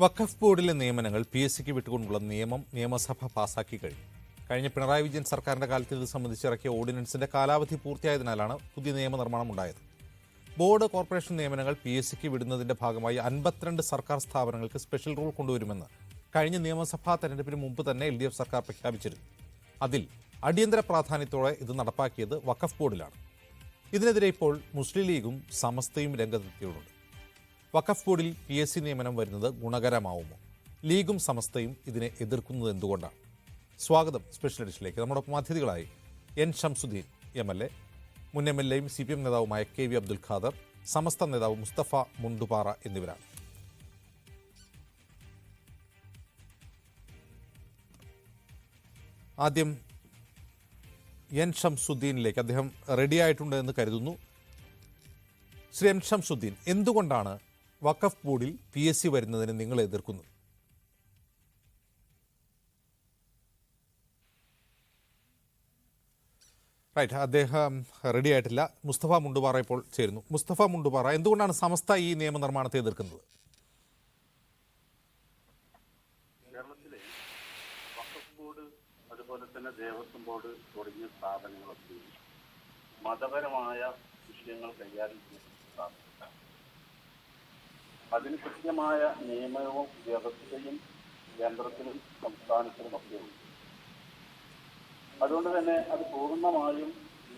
വഖഫ് ബോർഡിലെ നിയമനങ്ങൾ PSCക്ക് വിട്ടുകൊണ്ടുള്ള നിയമം നിയമസഭ പാസാക്കി കഴിഞ്ഞു. കഴിഞ്ഞ പിണറായി വിജയൻ സർക്കാരിന്റെ കാലത്ത് ഇത് സംബന്ധിച്ച് ഇറക്കിയ ഓർഡിനൻസിന്റെ കാലാവധി പൂർത്തിയായതിനാലാണ് പുതിയ നിയമനിർമ്മാണം ഉണ്ടായത്. ബോർഡ് കോർപ്പറേഷൻ നിയമനങ്ങൾ PSCക്ക് വിടുന്നതിന്റെ ഭാഗമായി 52 സർക്കാർ സ്ഥാപനങ്ങൾക്ക് സ്പെഷ്യൽ റൂൾ കൊണ്ടുവരുമെന്ന് കഴിഞ്ഞ നിയമസഭാ തെരഞ്ഞെടുപ്പിന് മുമ്പ് തന്നെ LDF സർക്കാർ പ്രഖ്യാപിച്ചിരുന്നു. അതിൽ അടിയന്തര പ്രാധാന്യത്തോടെ ഇത് നടപ്പാക്കിയത് വഖഫ് ബോർഡിലാണ്. ഇതിനെതിരെ ഇപ്പോൾ മുസ്ലിം ലീഗും സമസ്തയും രംഗത്തെത്തിയുണ്ട്. വഖഫ് ബോർഡിൽ PSC നിയമനം വരുന്നത് ഗുണകരമാവുമോ? ലീഗും സമസ്തയും ഇതിനെ എതിർക്കുന്നത് എന്തുകൊണ്ടാണ്? സ്വാഗതം സ്പെഷ്യൽ എഡിഷനിലേക്ക്. നമ്മോടൊപ്പം അതിഥികളായി N. ഷംസുദ്ദീൻ MLA, മുൻ MLAയും CPM നേതാവുമായ KV അബ്ദുൽ ഖാദർ, സമസ്ത നേതാവ് മുസ്തഫ മുണ്ടുപാറ എന്നിവരാണ്. ആദ്യം N. ഷംസുദ്ദീനിലേക്ക്. അദ്ദേഹം റെഡിയായിട്ടുണ്ട് എന്ന് കരുതുന്നു. ശ്രീ N. ഷംസുദ്ദീൻ, എന്തുകൊണ്ടാണ് വഖഫ് ബോർഡിൽ PSC വരുന്നതിന് നിങ്ങൾ എതിർക്കുന്നത്? റൈറ്റ്, അദ്ദേഹം റെഡി ആയിട്ടില്ല. മുസ്തഫ മുണ്ടുപാറ ഇപ്പോൾ ചേരുന്നു. മുസ്തഫ മുണ്ടുപാറ, എന്തുകൊണ്ടാണ് സമസ്ത ഈ നിയമനിർമ്മാണത്തെ എതിർക്കുന്നത്? കേരളത്തിലെ വഖഫ് ബോർഡ് അതുപോലെ തന്നെ ദേവസ്വം ബോർഡ് തുടങ്ങിയ സ്ഥാപനങ്ങളൊക്കെ മതപരമായ വിഷയങ്ങൾ കൈകാര്യം ചെയ്യുന്ന സ്ഥാപനങ്ങൾ. അതിന് കൃത്യമായ നിയമവും വ്യവസ്ഥയും കേന്ദ്രത്തിലും സംസ്ഥാനത്തിലും ഒക്കെ ഉണ്ട്. അതുകൊണ്ട് തന്നെ അത് പൂർണ്ണമായും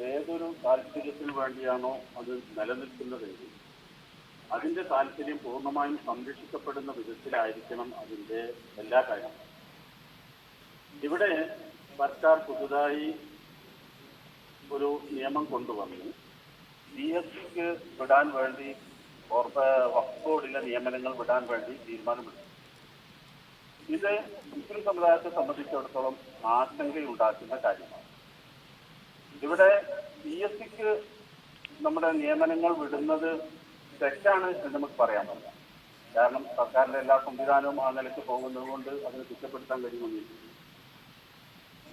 ഏതൊരു താല്പര്യത്തിന് വേണ്ടിയാണോ അത് നിലനിൽക്കുന്നതെങ്കിൽ അതിൻ്റെ താല്പര്യം പൂർണ്ണമായും സംരക്ഷിക്കപ്പെടുന്ന വിധത്തിലായിരിക്കണം അതിൻ്റെ എല്ലാ കാര്യങ്ങളും. ഇവിടെ സർക്കാർ പുതുതായി ഒരു നിയമം കൊണ്ടുവന്ന് PSCക്ക് വിടാൻ വേണ്ടി വഖഫ് ബോർഡിലെ നിയമനങ്ങൾ വിടാൻ വേണ്ടി തീരുമാനമെടുത്തു. ഇത് മുസ്ലിം സമുദായത്തെ സംബന്ധിച്ചിടത്തോളം ആശങ്കയുണ്ടാക്കുന്ന കാര്യമാണ്. ഇവിടെ PSCക്ക് നമ്മുടെ നിയമനങ്ങൾ വിടുന്നത് തെറ്റാണ് എന്ന് നമുക്ക് പറയാൻ പറ്റില്ല. കാരണം സർക്കാരിന്റെ എല്ലാ സംവിധാനവും ആ നിലയ്ക്ക് പോകുന്നത് കൊണ്ട് അതിനെ കുറ്റപ്പെടുത്താൻ കഴിയുമെന്നില്ല.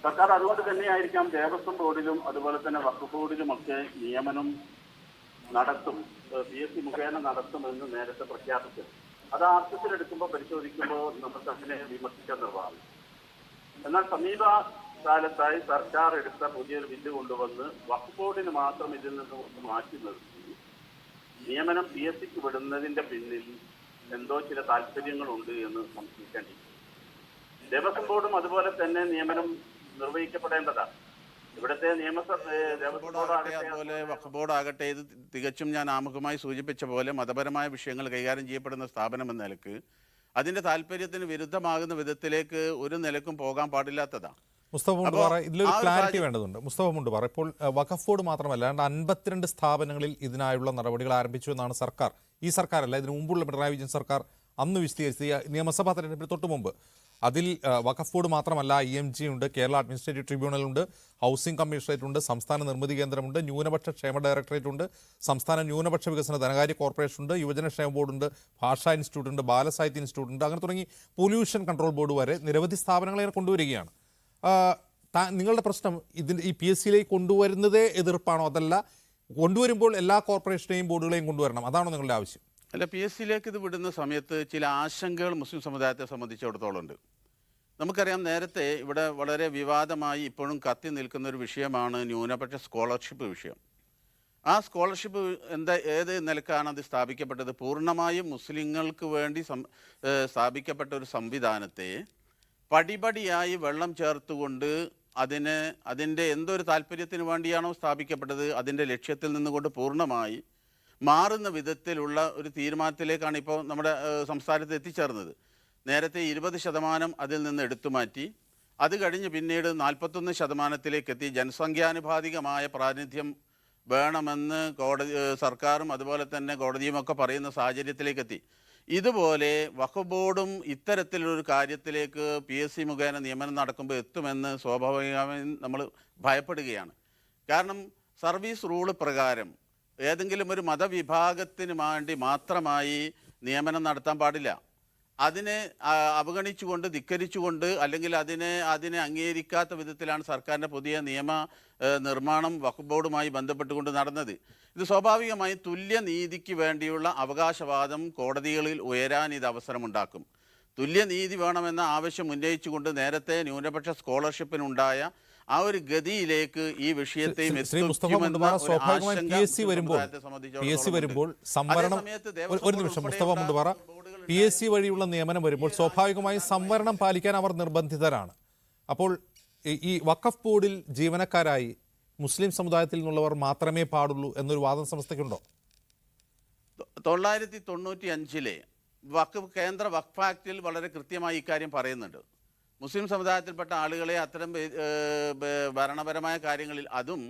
സർക്കാർ അതുകൊണ്ട് തന്നെയായിരിക്കാം ദേവസ്വം ബോർഡിലും അതുപോലെ തന്നെ വഖഫ് ബോർഡിലുമൊക്കെ നിയമനം നടത്തും, PSC മുഖേന നടത്തുമെന്ന് നേരത്തെ പ്രഖ്യാപിച്ചത്. അത് ആർക്കത്തിലെടുക്കുമ്പോൾ പരിശോധിക്കുമ്പോൾ നമുക്ക് അതിനെ വിമർശിക്കാൻ നിർവാഹം. എന്നാൽ സമീപ കാലത്തായി സർക്കാർ എടുത്ത പുതിയൊരു ബില്ല് കൊണ്ടുവന്ന് വഖഫ് ബോർഡിന് മാത്രം ഇതിൽ നിന്ന് മാറ്റി നിർത്തി നിയമനം PSCക്ക് വിടുന്നതിന്റെ പിന്നിൽ എന്തോ ചില താല്പര്യങ്ങളുണ്ട് എന്ന് സംശയിക്കേണ്ടി. ദേവസ്വം ബോർഡും അതുപോലെ തന്നെ നിയമനം നിർവഹിക്കപ്പെടേണ്ടതാണ്. ഇവിടുത്തെ അതുപോലെ വഖഫ് ബോർഡ് ആകട്ടെ, ഇത് തികച്ചും ഞാൻ ആമുഖമായി സൂചിപ്പിച്ച പോലെ മതപരമായ വിഷയങ്ങൾ കൈകാര്യം ചെയ്യപ്പെടുന്ന സ്ഥാപനം എന്ന നിലക്ക് അതിന്റെ താല്പര്യത്തിന് വിരുദ്ധമാകുന്ന വിധത്തിലേക്ക് ഒരു നിലക്കും പോകാൻ പാടില്ലാത്തതാണ്. മുസ്തഫ മുണ്ടുപാറ, ഇതിലൊരു ക്ലാരിറ്റി വേണ്ടതുണ്ട്. മുസ്തഫ മുണ്ടുപാറ, ഇപ്പോൾ വഖഫ് ബോർഡ് മാത്രമല്ല 52 സ്ഥാപനങ്ങളിൽ ഇതിനായുള്ള നടപടികൾ ആരംഭിച്ചു എന്നാണ് സർക്കാർ, ഈ സർക്കാരല്ല ഇതിനു മുമ്പുള്ള പിണറായി വിജയൻ സർക്കാർ അന്ന് വിശദീകരിച്ച നിയമസഭാ തെരഞ്ഞെടുപ്പിന് തൊട്ട് മുമ്പ്. അതിൽ വഖഫ് ബോർഡ് മാത്രമല്ല, IMG ഉണ്ട്, കേരള അഡ്മിനിസ്ട്രേറ്റീവ് ട്രിബ്യൂണൽ ഉണ്ട്, ഹൗസിംഗ് കമ്മീഷണറേറ്റ് ഉണ്ട്, സംസ്ഥാന നിർമ്മിതി കേന്ദ്രമുണ്ട്, ന്യൂനപക്ഷ ക്ഷേമ ഡയറക്ടറേറ്റ് ഉണ്ട്, സംസ്ഥാന ന്യൂനപക്ഷ വികസന ധനകാര്യ കോർപ്പറേഷൻ ഉണ്ട്, യുവജനക്ഷേമ ബോർഡ് ഉണ്ട്, ഭാഷാ ഇൻസ്റ്റിറ്റ്യൂട്ട് ഉണ്ട്, ബാലസാഹിത്യ ഇൻസ്റ്റിറ്റ്യൂട്ട് ഉണ്ട്, അങ്ങനെ തുടങ്ങി പൊല്യൂഷൻ കൺട്രോൾ ബോർഡ് വരെ നിരവധി സ്ഥാപനങ്ങളെ കൊണ്ടുവരികയാണ്. നിങ്ങളുടെ പ്രശ്നം ഇതിൻ്റെ ഈ PSCയിലേക്ക് കൊണ്ടുവരുന്നതേ എതിർപ്പാണോ? അതല്ല, കൊണ്ടുവരുമ്പോൾ എല്ലാ കോർപ്പറേഷനെയും ബോർഡുകളെയും കൊണ്ടുവരണം, അതാണോ നിങ്ങളുടെ ആവശ്യം? അല്ല, PSCയിലേക്ക് ഇത് വിടുന്ന സമയത്ത് ചില ആശങ്കകൾ മുസ്ലിം സമുദായത്തെ സംബന്ധിച്ചിടത്തോളം ഉണ്ട്. നമുക്കറിയാം, നേരത്തെ ഇവിടെ വളരെ വിവാദമായി ഇപ്പോഴും കത്തി നിൽക്കുന്ന ഒരു വിഷയമാണ് ന്യൂനപക്ഷ സ്കോളർഷിപ്പ് വിഷയം. ആ സ്കോളർഷിപ്പ് ഏത് നിലക്കാണ് അത് സ്ഥാപിക്കപ്പെട്ടത്? പൂർണ്ണമായും മുസ്ലിങ്ങൾക്ക് വേണ്ടി സ്ഥാപിക്കപ്പെട്ട ഒരു സംവിധാനത്തെ പടിപടിയായി വെള്ളം ചേർത്തുകൊണ്ട് അതിൻ്റെ എന്തൊരു താല്പര്യത്തിന് വേണ്ടിയാണോ സ്ഥാപിക്കപ്പെട്ടത് അതിൻ്റെ ലക്ഷ്യത്തിൽ നിന്നുകൊണ്ട് പൂർണ്ണമായി മാറുന്ന വിധത്തിലുള്ള ഒരു തീരുമാനത്തിലേക്കാണ് ഇപ്പോൾ നമ്മുടെ സംസ്ഥാനത്ത് എത്തിച്ചേർന്നത്. നേരത്തെ 20% അതിൽ നിന്ന് എടുത്തുമാറ്റി, അത് കഴിഞ്ഞ് പിന്നീട് 41% എത്തി. ജനസംഖ്യാനുപാതികമായ പ്രാതിനിധ്യം വേണമെന്ന് സർക്കാരും അതുപോലെ തന്നെ കോടതിയുമൊക്കെ പറയുന്ന സാഹചര്യത്തിലേക്ക് എത്തി. ഇതുപോലെ വഖഫ് ബോർഡും ഇത്തരത്തിലൊരു കാര്യത്തിലേക്ക് PSC മുഖേന നിയമനം നടക്കുമ്പോൾ എത്തുമെന്ന് സ്വാഭാവികമായും നമ്മൾ ഭയപ്പെടുകയാണ്. കാരണം സർവീസ് റൂള് പ്രകാരം ഏതെങ്കിലും ഒരു മതവിഭാഗത്തിന് വേണ്ടി മാത്രമായി നിയമനം നടത്താൻ പാടില്ല. അതിനെ അവഗണിച്ചുകൊണ്ട്, ധിക്കരിച്ചുകൊണ്ട്, അല്ലെങ്കിൽ അതിനെ അംഗീകരിക്കാത്ത വിധത്തിലാണ് സർക്കാരിൻ്റെ പുതിയ നിയമ നിർമ്മാണം വഖഫ് ബോർഡുമായി ബന്ധപ്പെട്ടുകൊണ്ട് നടന്നത്. ഇത് സ്വാഭാവികമായും തുല്യനീതിക്ക് വേണ്ടിയുള്ള അവകാശവാദം കോടതികളിൽ ഉയരാൻ ഇത് അവസരമുണ്ടാക്കും. തുല്യനീതി വേണമെന്ന ആവശ്യം ഉന്നയിച്ചുകൊണ്ട് നേരത്തെ ന്യൂനപക്ഷ സ്കോളർഷിപ്പിനുണ്ടായ ആ ഒരു ഗതിയിലേക്ക് ഈ വിഷയത്തെയും ശ്രീ മുസ്തഫ മുണ്ടുപാറ, സ്വാഭാവികമായും PSC വരുമ്പോൾ സംവരണം, ഒരു നിമിഷം മുസ്തഫ മുണ്ടുപാറ, PSC വഴിയുള്ള നിയമനം വരുമ്പോൾ സ്വാഭാവികമായും സംവരണം പാലിക്കാൻ അവർ നിർബന്ധിതരാണ്. അപ്പോൾ ഈ വഖഫ് ബോർഡിൽ ജീവനക്കാരായി മുസ്ലിം സമുദായത്തിൽ നിന്നുള്ളവർ മാത്രമേ പാടുള്ളൂ എന്നൊരു വാദം സംസ്ഥയ്ക്കുണ്ടോ? 1995 കേന്ദ്ര വഖഫ് ആക്ടിൽ വളരെ കൃത്യമായി ഇക്കാര്യം പറയുന്നുണ്ട്. മുസ്ലിം സമുദായത്തിൽപ്പെട്ട ആളുകളെ അത്തരം ഭരണപരമായ കാര്യങ്ങളിൽ, അതും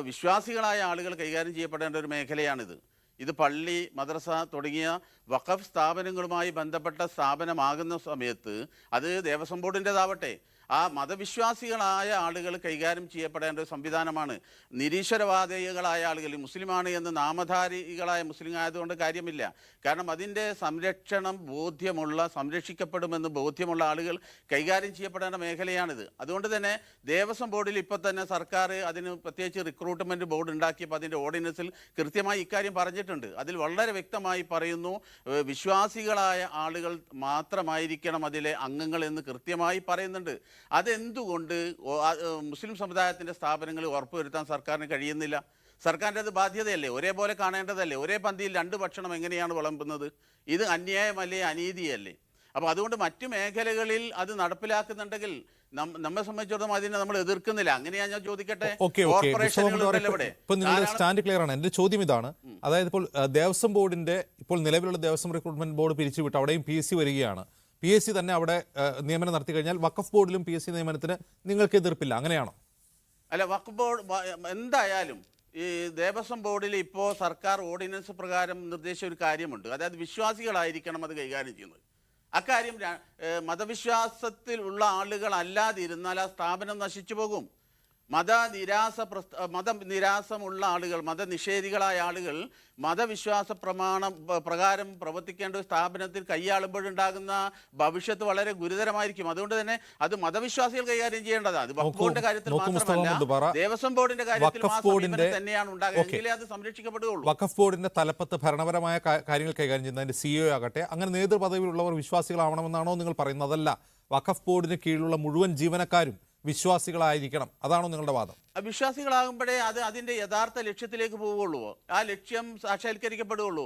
വിശ്വാസികളായ ആളുകൾ കൈകാര്യം ചെയ്യപ്പെടേണ്ട ഒരു മേഖലയാണിത്. ഇത് പള്ളി, മദ്രസ തുടങ്ങിയ വഖഫ് സ്ഥാപനങ്ങളുമായി ബന്ധപ്പെട്ട സ്ഥാപനമാകുന്ന സമയത്ത് അത് ദേവസ്വം ബോർഡിൻ്റെതാവട്ടെ, ആ മതവിശ്വാസികളായ ആളുകൾ കൈകാര്യം ചെയ്യപ്പെടേണ്ട ഒരു സംവിധാനമാണ്. നിരീശ്വരവാദികളായ ആളുകൾ, മുസ്ലിമാണ് എന്ന് നാമധാരികളായ മുസ്ലിം ആയതുകൊണ്ട് കാര്യമില്ല. കാരണം അതിൻ്റെ സംരക്ഷണം സംരക്ഷിക്കപ്പെടുമെന്ന് ബോധ്യമുള്ള ആളുകൾ കൈകാര്യം ചെയ്യപ്പെടേണ്ട മേഖലയാണിത്. അതുകൊണ്ട് തന്നെ ദേവസ്വം ബോർഡിൽ ഇപ്പോൾ തന്നെ സർക്കാർ അതിന് പ്രത്യേകിച്ച് റിക്രൂട്ട്മെൻറ്റ് ബോർഡ് ഉണ്ടാക്കിയപ്പോൾ അതിൻ്റെ ഓർഡിനൻസിൽ കൃത്യമായി ഇക്കാര്യം പറഞ്ഞിട്ടുണ്ട്. അതിൽ വളരെ വ്യക്തമായി പറയുന്നു, വിശ്വാസികളായ ആളുകൾ മാത്രമായിരിക്കണം അതിലെ അംഗങ്ങൾ എന്ന് കൃത്യമായി പറയുന്നുണ്ട്. അതെന്തുകൊണ്ട് മുസ്ലിം സമുദായത്തിൻ്റെ സ്ഥാപനങ്ങൾ ഉറപ്പുവരുത്താൻ സർക്കാരിന് കഴിയുന്നില്ല? സർക്കാരിൻ്റെ അത് ബാധ്യതയല്ലേ? ഒരേപോലെ കാണേണ്ടതല്ലേ? ഒരേ പന്തിയിൽ രണ്ട് ഭക്ഷണം എങ്ങനെയാണ് വിളമ്പുന്നത്? ഇത് അന്യായമല്ലേ, അനീതിയല്ലേ? അപ്പോൾ അതുകൊണ്ട് മറ്റു മേഖലകളിൽ അത് നടപ്പിലാക്കുന്നുണ്ടെങ്കിൽ നമ്മെ സംബന്ധിച്ചിടത്തോളം അതിനെ നമ്മൾ എതിർക്കുന്നില്ല. അങ്ങനെയാ ഞാൻ ചോദിക്കട്ടെ, നിങ്ങളുടെ സ്റ്റാൻഡ് ക്ലിയർ ആണ്. എന്റെ ചോദ്യം ഇതാണ്, അതായത് ഇപ്പോൾ ദേവസ്വം ബോർഡിന്റെ ഇപ്പോൾ നിലവിലുള്ള ദേവസ്വം റിക്രൂട്ട്മെന്റ് ബോർഡ് പിരിച്ചുവിട്ട് അവിടെയും PSC വരികയാണ്. PSC തന്നെ അവിടെ നിയമനം നടത്തി കഴിഞ്ഞാൽ വഖഫ് ബോർഡിലും PSC നിയമനത്തിന് നിങ്ങൾക്ക് എതിർപ്പില്ല, അങ്ങനെയാണോ? അല്ല, വഖഫ് ബോർഡ് എന്തായാലും ഈ ദേവസ്വം ബോർഡിൽ ഇപ്പോൾ സർക്കാർ ഓർഡിനൻസ് പ്രകാരം നിർദ്ദേശിച്ച ഒരു കാര്യമുണ്ട്. അതായത് വിശ്വാസികളായിരിക്കണം അത് കൈകാര്യം ചെയ്യുന്നത്. അക്കാര്യം മതവിശ്വാസത്തിൽ ഉള്ള ആളുകൾ അല്ലാതിരുന്നാൽ ആ സ്ഥാപനം നശിച്ചു പോകും. മതനിരാസമുള്ള ആളുകൾ, മതനിഷേധികളായ ആളുകൾ മതവിശ്വാസ പ്രകാരം പ്രവർത്തിക്കേണ്ട ഒരു സ്ഥാപനത്തിൽ കൈയാളുമ്പോഴുണ്ടാകുന്ന ഭവിഷ്യത്ത് വളരെ ഗുരുതരമായിരിക്കും. അതുകൊണ്ട് തന്നെ അത് മതവിശ്വാസികൾ കൈകാര്യം ചെയ്യേണ്ടതാണ്. അത് വഖഫ് ബോർഡിന്റെ കാര്യത്തിൽ മാത്രമല്ല, ദേവസ്വം ബോർഡിന്റെ കാര്യത്തിൽ തന്നെയാണ് ഉണ്ടാകുക. എങ്കിലേ അത് സംരക്ഷിക്കപ്പെടുകയുള്ളൂ. വഖഫ് ബോർഡിന്റെ തലപ്പത്ത് ഭരണപരമായ കാര്യങ്ങൾ കൈകാര്യം ചെയ്യുന്ന അതിന്റെ CEO ആകട്ടെ, അങ്ങനെ നേതൃപദവിയിലുള്ളവർ വിശ്വാസികളാവണമെന്നാണോ നിങ്ങൾ പറയുന്നത്? അതല്ല, വഖഫ് ബോർഡിന് കീഴിലുള്ള മുഴുവൻ ജീവനക്കാരും വിശ്വാസികളായിരിക്കണം, അതാണോ നിങ്ങളുടെ വാദം? വിശ്വാസികളാകുമ്പോഴേ അത് അതിൻ്റെ യഥാർത്ഥ ലക്ഷ്യത്തിലേക്ക് പോവുകയുള്ളൂ, ആ ലക്ഷ്യം സാക്ഷാത്കരിക്കപ്പെടുകയുള്ളൂ.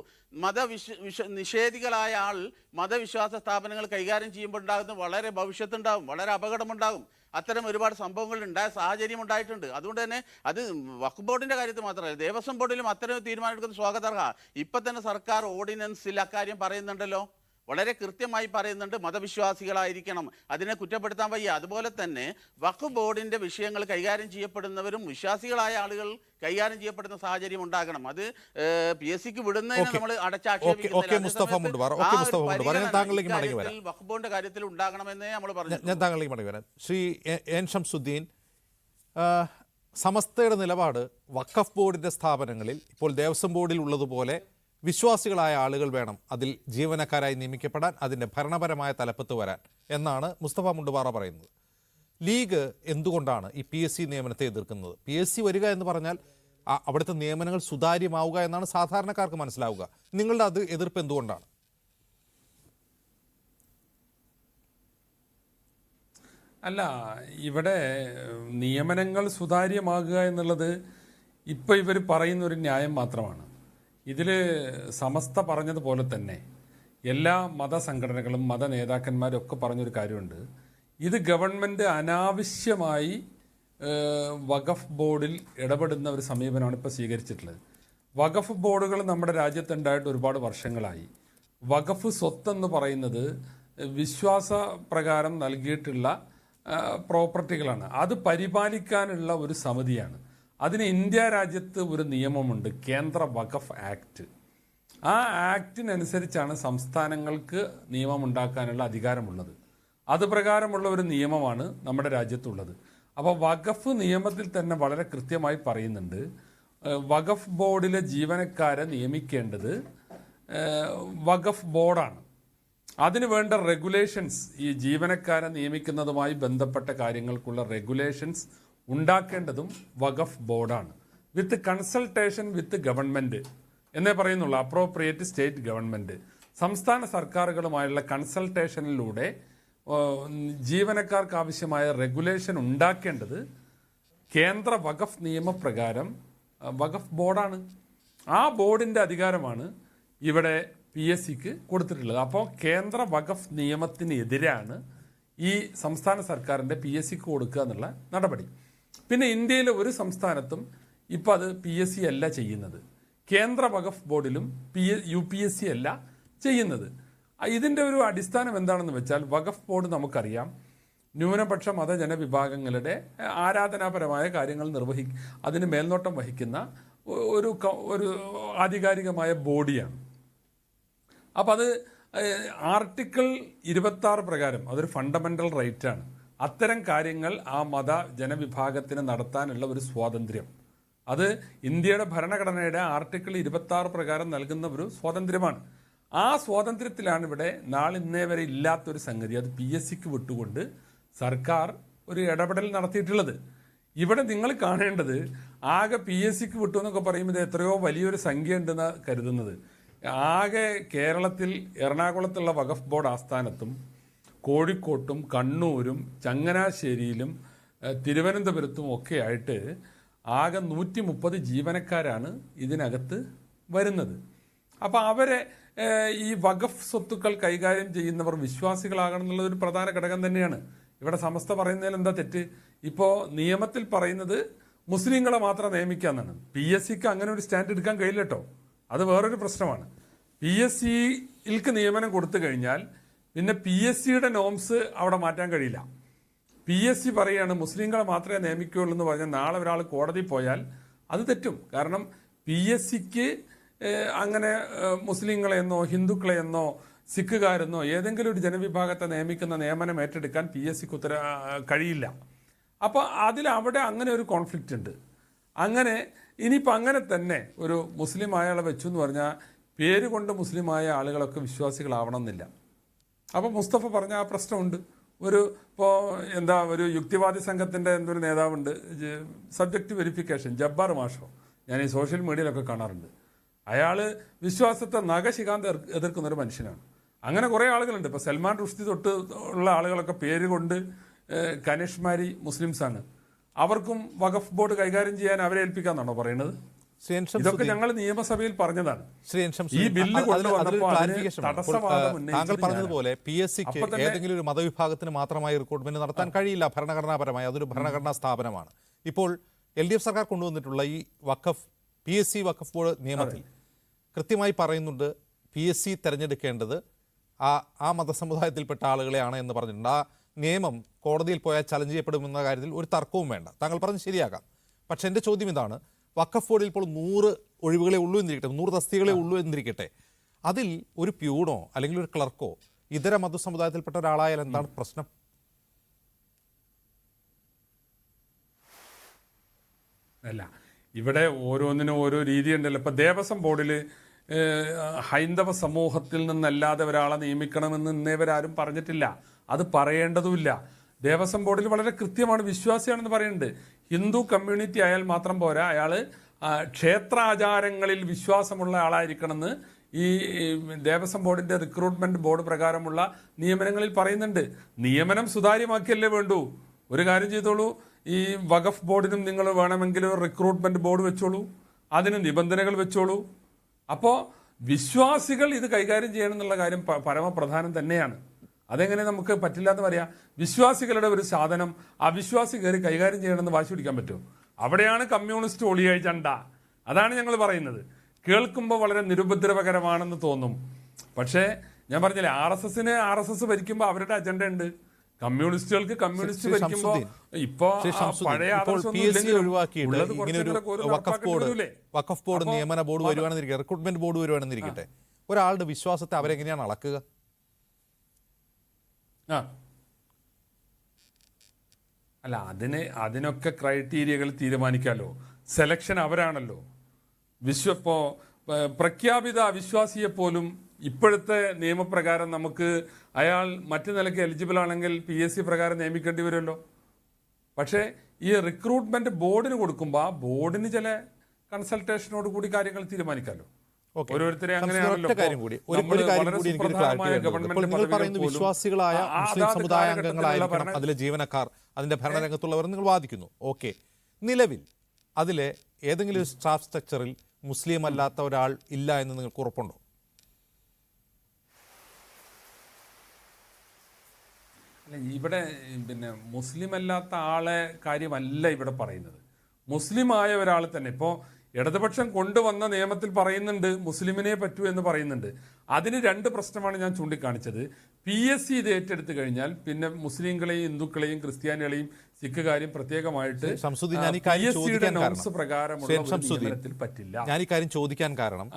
നിഷേധികളായ ആൾ മതവിശ്വാസ സ്ഥാപനങ്ങൾ കൈകാര്യം ചെയ്യുമ്പോൾ ഉണ്ടാകുന്ന വളരെ ഭവിഷ്യത്തുണ്ടാകും, വളരെ അപകടമുണ്ടാകും. അത്തരം ഒരുപാട് സംഭവങ്ങൾ ഉണ്ടായ സാഹചര്യം ഉണ്ടായിട്ടുണ്ട്. അതുകൊണ്ട് തന്നെ അത് വഖഫ് ബോർഡിൻ്റെ കാര്യത്തിൽ മാത്രമല്ല, ദേവസ്വം ബോർഡിലും അത്തരം തീരുമാനമെടുക്കുന്ന സ്വാഗതാർഹ. ഇപ്പം തന്നെ സർക്കാർ ഓർഡിനൻസിൽ അക്കാര്യം പറയുന്നുണ്ടല്ലോ, വളരെ കൃത്യമായി പറയുന്നുണ്ട്, മതവിശ്വാസികളായിരിക്കണം. അതിനെ കുറ്റപ്പെടുത്താൻ വയ്യ. അതുപോലെ തന്നെ വഖഫ് ബോർഡിൻ്റെ വിഷയങ്ങൾ കൈകാര്യം ചെയ്യപ്പെടുന്നവരും വിശ്വാസികളായ ആളുകൾ കൈകാര്യം ചെയ്യപ്പെടുന്ന സാഹചര്യം ഉണ്ടാകണം. അത് PSCക്ക് വിടുന്നതിന് നമ്മൾ വഖഫ് ബോർഡിന്റെ കാര്യത്തിൽ ഉണ്ടാകണമെന്നേ നമ്മൾ പറഞ്ഞു. ഞാൻ താങ്കളിലേക്ക് മടങ്ങി വരാം. ശ്രീ N. ഷംസുദ്ദീൻ, സമസ്തയുടെ നിലപാട് വഖഫ് ബോർഡിന്റെ സ്ഥാപനങ്ങളിൽ ഇപ്പോൾ ദേവസ്വം ബോർഡിൽ ഉള്ളതുപോലെ വിശ്വാസികളായ ആളുകൾ വേണം അതിൽ ജീവനക്കാരായി നിയമിക്കപ്പെടാൻ, അതിൻ്റെ ഭരണപരമായ തലപ്പത്ത് വരാൻ എന്നാണ് മുസ്തഫ മുണ്ടുപാറ പറയുന്നത്. ലീഗ് എന്തുകൊണ്ടാണ് ഈ PSC നിയമനത്തെ എതിർക്കുന്നത്? PSC വരിക എന്ന് പറഞ്ഞാൽ അവിടുത്തെ നിയമനങ്ങൾ സുതാര്യമാവുക എന്നാണ് സാധാരണക്കാർക്ക് മനസ്സിലാവുക. നിങ്ങളുടെ അത് എതിർപ്പ് എന്തുകൊണ്ടാണ്? അല്ല, ഇവിടെ നിയമനങ്ങൾ സുതാര്യമാകുക എന്നുള്ളത് ഇപ്പോൾ ഇവർ പറയുന്ന ഒരു ന്യായം മാത്രമാണ്. ഇതിൽ സമസ്ത പറഞ്ഞതുപോലെ തന്നെ എല്ലാ മതസംഘടനകളും മത നേതാക്കന്മാരും ഒക്കെ പറഞ്ഞൊരു കാര്യമുണ്ട്. ഇത് ഗവൺമെൻറ് അനാവശ്യമായി വഖഫ് ബോർഡിൽ ഇടപെടുന്ന ഒരു സമീപനമാണ് ഇപ്പോൾ സ്വീകരിച്ചിട്ടുള്ളത്. വഖഫ് ബോർഡുകൾ നമ്മുടെ രാജ്യത്തുണ്ടായിട്ട് ഒരുപാട് വർഷങ്ങളായി. വഖഫ് സ്വത്തെന്ന് പറയുന്നത് വിശ്വാസ പ്രകാരം നൽകിയിട്ടുള്ള പ്രോപ്പർട്ടികളാണ്. അത് പരിപാലിക്കാനുള്ള ഒരു സമിതിയാണ്. അതിന് ഇന്ത്യ രാജ്യത്ത് ഒരു നിയമമുണ്ട്, കേന്ദ്ര വഖഫ് ആക്ട്. ആ ആക്ടിനനുസരിച്ചാണ് സംസ്ഥാനങ്ങൾക്ക് നിയമമുണ്ടാക്കാനുള്ള അധികാരമുള്ളത്. അത് പ്രകാരമുള്ള ഒരു നിയമമാണ് നമ്മുടെ രാജ്യത്തുള്ളത്. അപ്പോൾ വഖഫ് നിയമത്തിൽ തന്നെ വളരെ കൃത്യമായി പറയുന്നുണ്ട്, വഖഫ് ബോർഡിലെ ജീവനക്കാരെ നിയമിക്കേണ്ടത് വഖഫ് ബോർഡാണ്. അതിന് വേണ്ട റെഗുലേഷൻസ്, ഈ ജീവനക്കാരെ നിയമിക്കുന്നതുമായി ബന്ധപ്പെട്ട കാര്യങ്ങൾക്കുള്ള റെഗുലേഷൻസ് ഉണ്ടാക്കേണ്ടതും വഖഫ് ബോർഡാണ്, വിത്ത് കൺസൾട്ടേഷൻ വിത്ത് ഗവൺമെൻറ് എന്നേ പറയുന്നുള്ളൂ, അപ്രോപ്രിയേറ്റ് സ്റ്റേറ്റ് ഗവൺമെൻറ്. സംസ്ഥാന സർക്കാരുകളുമായുള്ള കൺസൾട്ടേഷനിലൂടെ ജീവനക്കാർക്ക് ആവശ്യമായ റെഗുലേഷൻ ഉണ്ടാക്കേണ്ടത് കേന്ദ്ര വഖഫ് നിയമപ്രകാരം വഖഫ് ബോർഡാണ്. ആ ബോർഡിൻ്റെ അധികാരമാണ് ഇവിടെ PSCക്ക് കൊടുത്തിട്ടുള്ളത്. അപ്പോൾ കേന്ദ്ര വഖഫ് നിയമത്തിനെതിരാണ് ഈ സംസ്ഥാന സർക്കാരിൻ്റെ PSCക്ക് കൊടുക്കുക എന്നുള്ള നടപടി. പിന്നെ ഇന്ത്യയിലെ ഒരു സംസ്ഥാനത്തും ഇപ്പം അത് PSC അല്ല ചെയ്യുന്നത്. കേന്ദ്ര വഖഫ് ബോർഡിലും UPSC അല്ല ചെയ്യുന്നത്. ഇതിൻ്റെ ഒരു അടിസ്ഥാനം എന്താണെന്ന് വെച്ചാൽ, വഖഫ് ബോർഡ് നമുക്കറിയാം ന്യൂനപക്ഷ മതജനവിഭാഗങ്ങളുടെ ആരാധനാപരമായ കാര്യങ്ങൾ അതിന് മേൽനോട്ടം വഹിക്കുന്ന ഒരു ആധികാരികമായ ബോഡിയാണ്. അപ്പം അത് ആർട്ടിക്കിൾ 26 പ്രകാരം അതൊരു ഫണ്ടമെൻ്റൽ റൈറ്റാണ്. അത്തരം കാര്യങ്ങൾ ആ മത ജനവിഭാഗത്തിന് നടത്താനുള്ള ഒരു സ്വാതന്ത്ര്യം, അത് ഇന്ത്യയുടെ ഭരണഘടനയുടെ ആർട്ടിക്കിൾ 26 പ്രകാരം നൽകുന്ന ഒരു സ്വാതന്ത്ര്യമാണ്. ആ സ്വാതന്ത്ര്യത്തിലാണ് ഇവിടെ നാളിന്നേ വരെ ഇല്ലാത്തൊരു സംഗതി, അത് PSCക്ക് വിട്ടുകൊണ്ട് സർക്കാർ ഒരു ഇടപെടൽ നടത്തിയിട്ടുള്ളത്. ഇവിടെ നിങ്ങൾ കാണേണ്ടത് ആകെ PSCക്ക് വിട്ടു എന്നൊക്കെ പറയുമ്പോൾ ഇത് എത്രയോ വലിയൊരു സംഖ്യ ഉണ്ടെന്ന് കരുതുന്നത്. ആകെ കേരളത്തിൽ എറണാകുളത്തുള്ള വഖഫ് ബോർഡ് ആസ്ഥാനത്തും കോഴിക്കോട്ടും കണ്ണൂരും ചങ്ങനാശ്ശേരിയിലും തിരുവനന്തപുരത്തും ഒക്കെ ആയിട്ട് ആകെ 130 ജീവനക്കാരാണ് ഇതിനകത്ത് വരുന്നത്. അപ്പോൾ അവരെ ഈ വഖഫ് സ്വത്തുക്കൾ കൈകാര്യം ചെയ്യുന്നവർ വിശ്വാസികളാകണം എന്നുള്ളത് ഒരു പ്രധാന ഘടകം തന്നെയാണ്. ഇവിടെ സമസ്ത പറയുന്നതിൽ എന്താ തെറ്റ്? ഇപ്പോൾ നിയമത്തിൽ പറയുന്നത് മുസ്ലിങ്ങളെ മാത്രം നിയമിക്കാമെന്നാണ്. PSCക്ക് അങ്ങനെ ഒരു സ്റ്റാൻഡ് എടുക്കാൻ കഴിയില്ല കേട്ടോ, അത് വേറൊരു പ്രശ്നമാണ്. PSCയിൽക്ക് നിയമനം കൊടുത്തു കഴിഞ്ഞാൽ പിന്നെ PSCയുടെ നോംസ് അവിടെ മാറ്റാൻ കഴിയില്ല. PSC പറയുകയാണ് മുസ്ലിങ്ങളെ മാത്രമേ നിയമിക്കുകയുള്ളൂ എന്ന് പറഞ്ഞാൽ നാളെ ഒരാൾ കോടതി പോയാൽ അത് തെറ്റും. കാരണം PSCക്ക് അങ്ങനെ മുസ്ലിങ്ങളെന്നോ ഹിന്ദുക്കളെന്നോ സിഖുകാരെന്നോ ഏതെങ്കിലും ഒരു ജനവിഭാഗത്തെ നിയമിക്കുന്ന നിയമനം ഏറ്റെടുക്കാൻ PSCക്ക് കഴിയില്ല. അപ്പോൾ അവിടെ അങ്ങനെ ഒരു കോൺഫ്ലിക്റ്റ് ഉണ്ട്. അങ്ങനെ ഇനിയിപ്പോൾ അങ്ങനെ തന്നെ ഒരു മുസ്ലിം അയാളെ വെച്ചു എന്ന് പറഞ്ഞാൽ പേര് കൊണ്ട് മുസ്ലിമായ ആളുകളൊക്കെ വിശ്വാസികളാവണം എന്നില്ല. അപ്പോൾ മുസ്തഫ പറഞ്ഞ ആ പ്രശ്നമുണ്ട്. ഒരു യുക്തിവാദി സംഘത്തിൻ്റെ എന്തൊരു നേതാവുണ്ട്, സബ്ജക്റ്റ് വെരിഫിക്കേഷൻ, ജബ്ബാർ മാഷോ, ഞാൻ ഈ സോഷ്യൽ മീഡിയയിലൊക്കെ കാണാറുണ്ട്. അയാൾ വിശ്വാസത്തെ നഖശിഖാന്ത് എതിർക്കുന്ന ഒരു മനുഷ്യനാണ്. അങ്ങനെ കുറേ ആളുകളുണ്ട്. ഇപ്പോൾ സൽമാൻ റുഷ്ദി തൊട്ട് ഉള്ള ആളുകളൊക്കെ പേര് കൊണ്ട് കനിഷ്മാരി മുസ്ലിംസാണ്. അവർക്കും വഖഫ് ബോർഡ് കൈകാര്യം ചെയ്യാൻ അവരെ ഏൽപ്പിക്കാന്നാണോ പറയുന്നത്? ഇതൊക്കെ ഞങ്ങൾ നിയമസഭയിൽ പറഞ്ഞതാണ്. ഈ ബില്ല് താങ്കൾ പറഞ്ഞതുപോലെ PSCക്ക് ഏതെങ്കിലും ഒരു മതവിഭാഗത്തിന് മാത്രമായി റിക്രൂട്ട്മെന്റ് നടത്താൻ കഴിയില്ല ഭരണഘടനാപരമായി. അതൊരു ഭരണഘടനാ സ്ഥാപനമാണ്. ഇപ്പോൾ LDF സർക്കാർ കൊണ്ടുവന്നിട്ടുള്ള ഈ PSC വഖഫ് ബോർഡ് നിയമത്തിൽ കൃത്യമായി പറയുന്നുണ്ട് PSC തിരഞ്ഞെടുക്കേണ്ടത് ആ മതസമുദായത്തിൽപ്പെട്ട ആളുകളെയാണ് എന്ന് പറഞ്ഞിട്ടുണ്ട്. ആ നിയമം കോടതിയിൽ പോയാൽ ചലഞ്ച് ചെയ്യപ്പെടുമെന്ന കാര്യത്തിൽ ഒരു തർക്കവും വേണ്ട. താങ്കൾ പറഞ്ഞ് ശരിയാകാം. പക്ഷെ എൻ്റെ ചോദ്യം ഇതാണ്, വഖഫ് ബോർഡിൽ ഇപ്പോൾ 100 ഒഴിവുകളെ ഉള്ളൂ എന്നിരിക്കട്ടെ, 100 തസ്തികളെ ഉള്ളൂ എന്നിരിക്കട്ടെ, അതിൽ ഒരു പ്യൂണോ അല്ലെങ്കിൽ ഒരു ക്ലർക്കോ ഇതര മതസമുദായത്തിൽപ്പെട്ട ഒരാളായാൽ എന്താണ് പ്രശ്നം? അല്ല, ഇവിടെ ഓരോന്നിനും ഓരോ രീതിയുണ്ടല്ലോ. ഇപ്പം ദേവസ്വം ബോർഡിൽ ഹൈന്ദവ സമൂഹത്തിൽ നിന്നല്ലാതെ ഒരാളെ നിയമിക്കണമെന്ന് ഇന്നേവരാരും പറഞ്ഞിട്ടില്ല, അത് പറയേണ്ടതുമില്ല. ദേവസ്വം ബോർഡിൽ വളരെ കൃത്യമാണ് വിശ്വാസിയാണെന്ന് പറയുന്നുണ്ട്. ഹിന്ദു കമ്മ്യൂണിറ്റി ആയാൽ മാത്രം പോരാ, അയാൾ ക്ഷേത്രാചാരങ്ങളിൽ വിശ്വാസമുള്ള ആളായിരിക്കണമെന്ന് ഈ ദേവസ്വം ബോർഡിൻ്റെ റിക്രൂട്ട്മെൻറ്റ് ബോർഡ് പ്രകാരമുള്ള നിയമനങ്ങളിൽ പറയുന്നുണ്ട്. നിയമനം സുതാര്യമാക്കിയല്ലേ വേണ്ടൂ. ഒരു കാര്യം ചെയ്തോളൂ, ഈ വഖഫ് ബോർഡിനും നിങ്ങൾ വേണമെങ്കിൽ റിക്രൂട്ട്മെൻറ്റ് ബോർഡ് വെച്ചോളൂ, അതിന് നിബന്ധനകൾ വെച്ചോളൂ. അപ്പോൾ വിശ്വാസികൾ ഇത് കൈകാര്യം ചെയ്യണം എന്നുള്ള കാര്യം പരമപ്രധാനം തന്നെയാണ്. അതെങ്ങനെ നമുക്ക് പറ്റില്ല എന്ന് പറയാം? വിശ്വാസികളുടെ ഒരു സാധനം അവിശ്വാസി കയറി കൈകാര്യം ചെയ്യണമെന്ന് വാശി പിടിക്കാൻ പറ്റുമോ? അവിടെയാണ് കമ്മ്യൂണിസ്റ്റ് ഒളിയായി ചണ്ട. അതാണ് ഞങ്ങൾ പറയുന്നത്. കേൾക്കുമ്പോൾ വളരെ നിരുപദ്രവകരമാണെന്ന് തോന്നും. പക്ഷേ ഞാൻ പറഞ്ഞില്ലേ, RSSന് RSS ഭരിക്കുമ്പോൾ അവരുടെ അജണ്ട ഉണ്ട്, കമ്മ്യൂണിസ്റ്റുകൾക്ക് കമ്മ്യൂണിസ്റ്റ് ഭരിക്കുമ്പോൾ ഇപ്പൊ പഴയ വഖഫ് ബോർഡ് നിയമന ബോർഡ് വരുവാണെന്നിരിക്കട്ടെ, റിക്രൂട്ട്മെന്റ് ബോർഡ് വരുവാണെന്നിരിക്കട്ടെ, ഒരാളുടെ വിശ്വാസത്തെ അവരെങ്ങനെയാണ് അളക്കുക? അല്ല, അതിനൊക്കെ ക്രൈറ്റീരിയകൾ തീരുമാനിക്കാമല്ലോ. സെലക്ഷൻ അവരാണല്ലോ. ഇപ്പോൾ പ്രഖ്യാപിത അവിശ്വാസിയെ പോലും ഇപ്പോഴത്തെ നിയമപ്രകാരം നമുക്ക് അയാൾ മറ്റു നിലയ്ക്ക് എലിജിബിൾ ആണെങ്കിൽ PSC പ്രകാരം നിയമിക്കേണ്ടി വരുമല്ലോ. പക്ഷേ ഈ റിക്രൂട്ട്മെന്റ് ബോർഡിന് കൊടുക്കുമ്പോൾ ആ ബോർഡിന് ചില കൺസൾട്ടേഷനോട് കൂടി കാര്യങ്ങൾ തീരുമാനിക്കാമല്ലോ. ഓക്കേ. ഓരോരുത്തരെ സംസ്കൃത അങ്ങനെയാണല്ലോ. ഒറ്റ കാര്യം കൂടി ഒരു നമ്മള് കാര്യം വളരെ കൂടി എനിക്കൊരു സുപ്രധാനമായ ക്ലാരിറ്റി വേണ്ടത്. ഗവൺമെന്റ് ഇപ്പോൾ നിങ്ങൾ പദവികൾ പറയുന്ന പോലും വിശ്വാസികളായ മുസ്ലിം അതാത് സമുദായ കാലഘട്ടത്തിലുള്ള അംഗങ്ങളായിരിക്കണം അതിലെ ജീവനക്കാർ, അതിന്റെ ഭരണരംഗത്തുള്ളവർ നിങ്ങൾ വാദിക്കുന്നു. ഓക്കെ, നിലവിൽ അതിലെ ഏതെങ്കിലും ഒരു സ്റ്റാഫ് സ്ട്രക്ചറിൽ മുസ്ലിം അല്ലാത്ത ഒരാൾ ഇല്ല എന്ന് നിങ്ങൾക്ക് ഉറപ്പുണ്ടോ? അല്ല, ഇവിടെ പിന്നെ മുസ്ലിം അല്ലാത്ത ആളെ കാര്യമല്ല ഇവിടെ പറയുന്നത്. മുസ്ലിം ആയ ഒരാൾ തന്നെ ഇപ്പോൾ ഇടതുപക്ഷം കൊണ്ടുവന്ന നിയമത്തിൽ പറയുന്നുണ്ട് മുസ്ലിമിനെ പറ്റൂ എന്ന് പറയുന്നുണ്ട്. അതിന് രണ്ട് പ്രശ്നമാണ് ഞാൻ ചൂണ്ടിക്കാണിച്ചത്. PSC ഇത് ഏറ്റെടുത്ത് കഴിഞ്ഞാൽ പിന്നെ മുസ്ലിങ്ങളെയും ഹിന്ദുക്കളെയും ക്രിസ്ത്യാനികളെയും സിഖുകാരെയും പ്രത്യേകമായിട്ട് ശംസുദ്ദീൻ, ഞാൻ ഈ കാര്യം ചോദിക്കാൻ കാരണം പറ്റില്ല. ഞാൻ ഈ കാര്യം ചോദിക്കാൻ കാരണം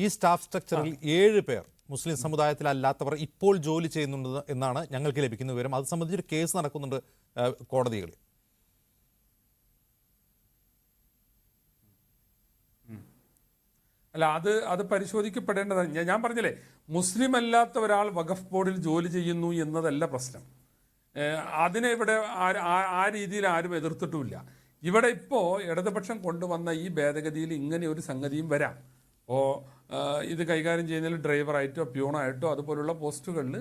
ഈ സ്റ്റാഫ് സ്ട്രക്ചറിൽ 7 പേർ മുസ്ലിം സമുദായത്തിലല്ലാത്തവർ ഇപ്പോൾ ജോലി ചെയ്യുന്നുണ്ട് എന്നാണ് ഞങ്ങൾക്ക് ലഭിക്കുന്ന വിവരം. അത് സംബന്ധിച്ചൊരു കേസ് നടക്കുന്നുണ്ട് കോടതികളിൽ. അല്ല, അത് പരിശോധിക്കപ്പെടേണ്ടതാണ്. ഞാൻ പറഞ്ഞില്ലേ, മുസ്ലിം അല്ലാത്ത ഒരാൾ വഖഫ് ബോർഡിൽ ജോലി ചെയ്യുന്നു എന്നതല്ല പ്രശ്നം. അതിനെ ഇവിടെ ആ രീതിയിൽ ആരും എതിർത്തിട്ടുമില്ല. ഇവിടെ ഇപ്പോൾ ഇടതുപക്ഷം കൊണ്ടുവന്ന ഈ ഭേദഗതിയിൽ ഇങ്ങനെ ഒരു സംഗതിയും വരാം. ഇത് കൈകാര്യം ചെയ്യുന്നതിൽ ഡ്രൈവറായിട്ടോ പ്യൂണായിട്ടോ അതുപോലുള്ള പോസ്റ്റുകളിൽ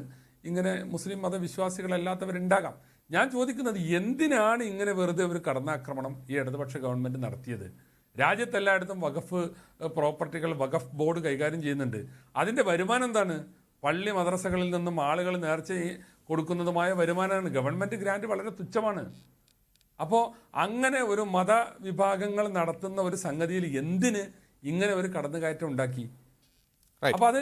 ഇങ്ങനെ മുസ്ലിം മതവിശ്വാസികളല്ലാത്തവരുണ്ടാകാം. ഞാൻ ചോദിക്കുന്നത്, എന്തിനാണ് ഇങ്ങനെ വെറുതെ ഒരു കടന്നാക്രമണം ഈ ഇടതുപക്ഷ ഗവൺമെൻറ് നടത്തിയത്? രാജ്യത്തെല്ലായിടത്തും വഖഫ് പ്രോപ്പർട്ടികൾ വഖഫ് ബോർഡ് കൈകാര്യം ചെയ്യുന്നുണ്ട്. അതിൻ്റെ വരുമാനം എന്താണ്? പള്ളി മദ്രസകളിൽ നിന്നും ആളുകൾ നേർച്ച കൊടുക്കുന്നതുമായ വരുമാനമാണ്. ഗവൺമെൻറ് ഗ്രാൻഡ് വളരെ തുച്ഛമാണ്. അപ്പോൾ അങ്ങനെ ഒരു മതവിഭാഗങ്ങൾ നടത്തുന്ന ഒരു സംഗതിയിൽ എന്തിന് ഇങ്ങനെ ഒരു കടന്നുകയറ്റം ഉണ്ടാക്കി? അപ്പോൾ അത്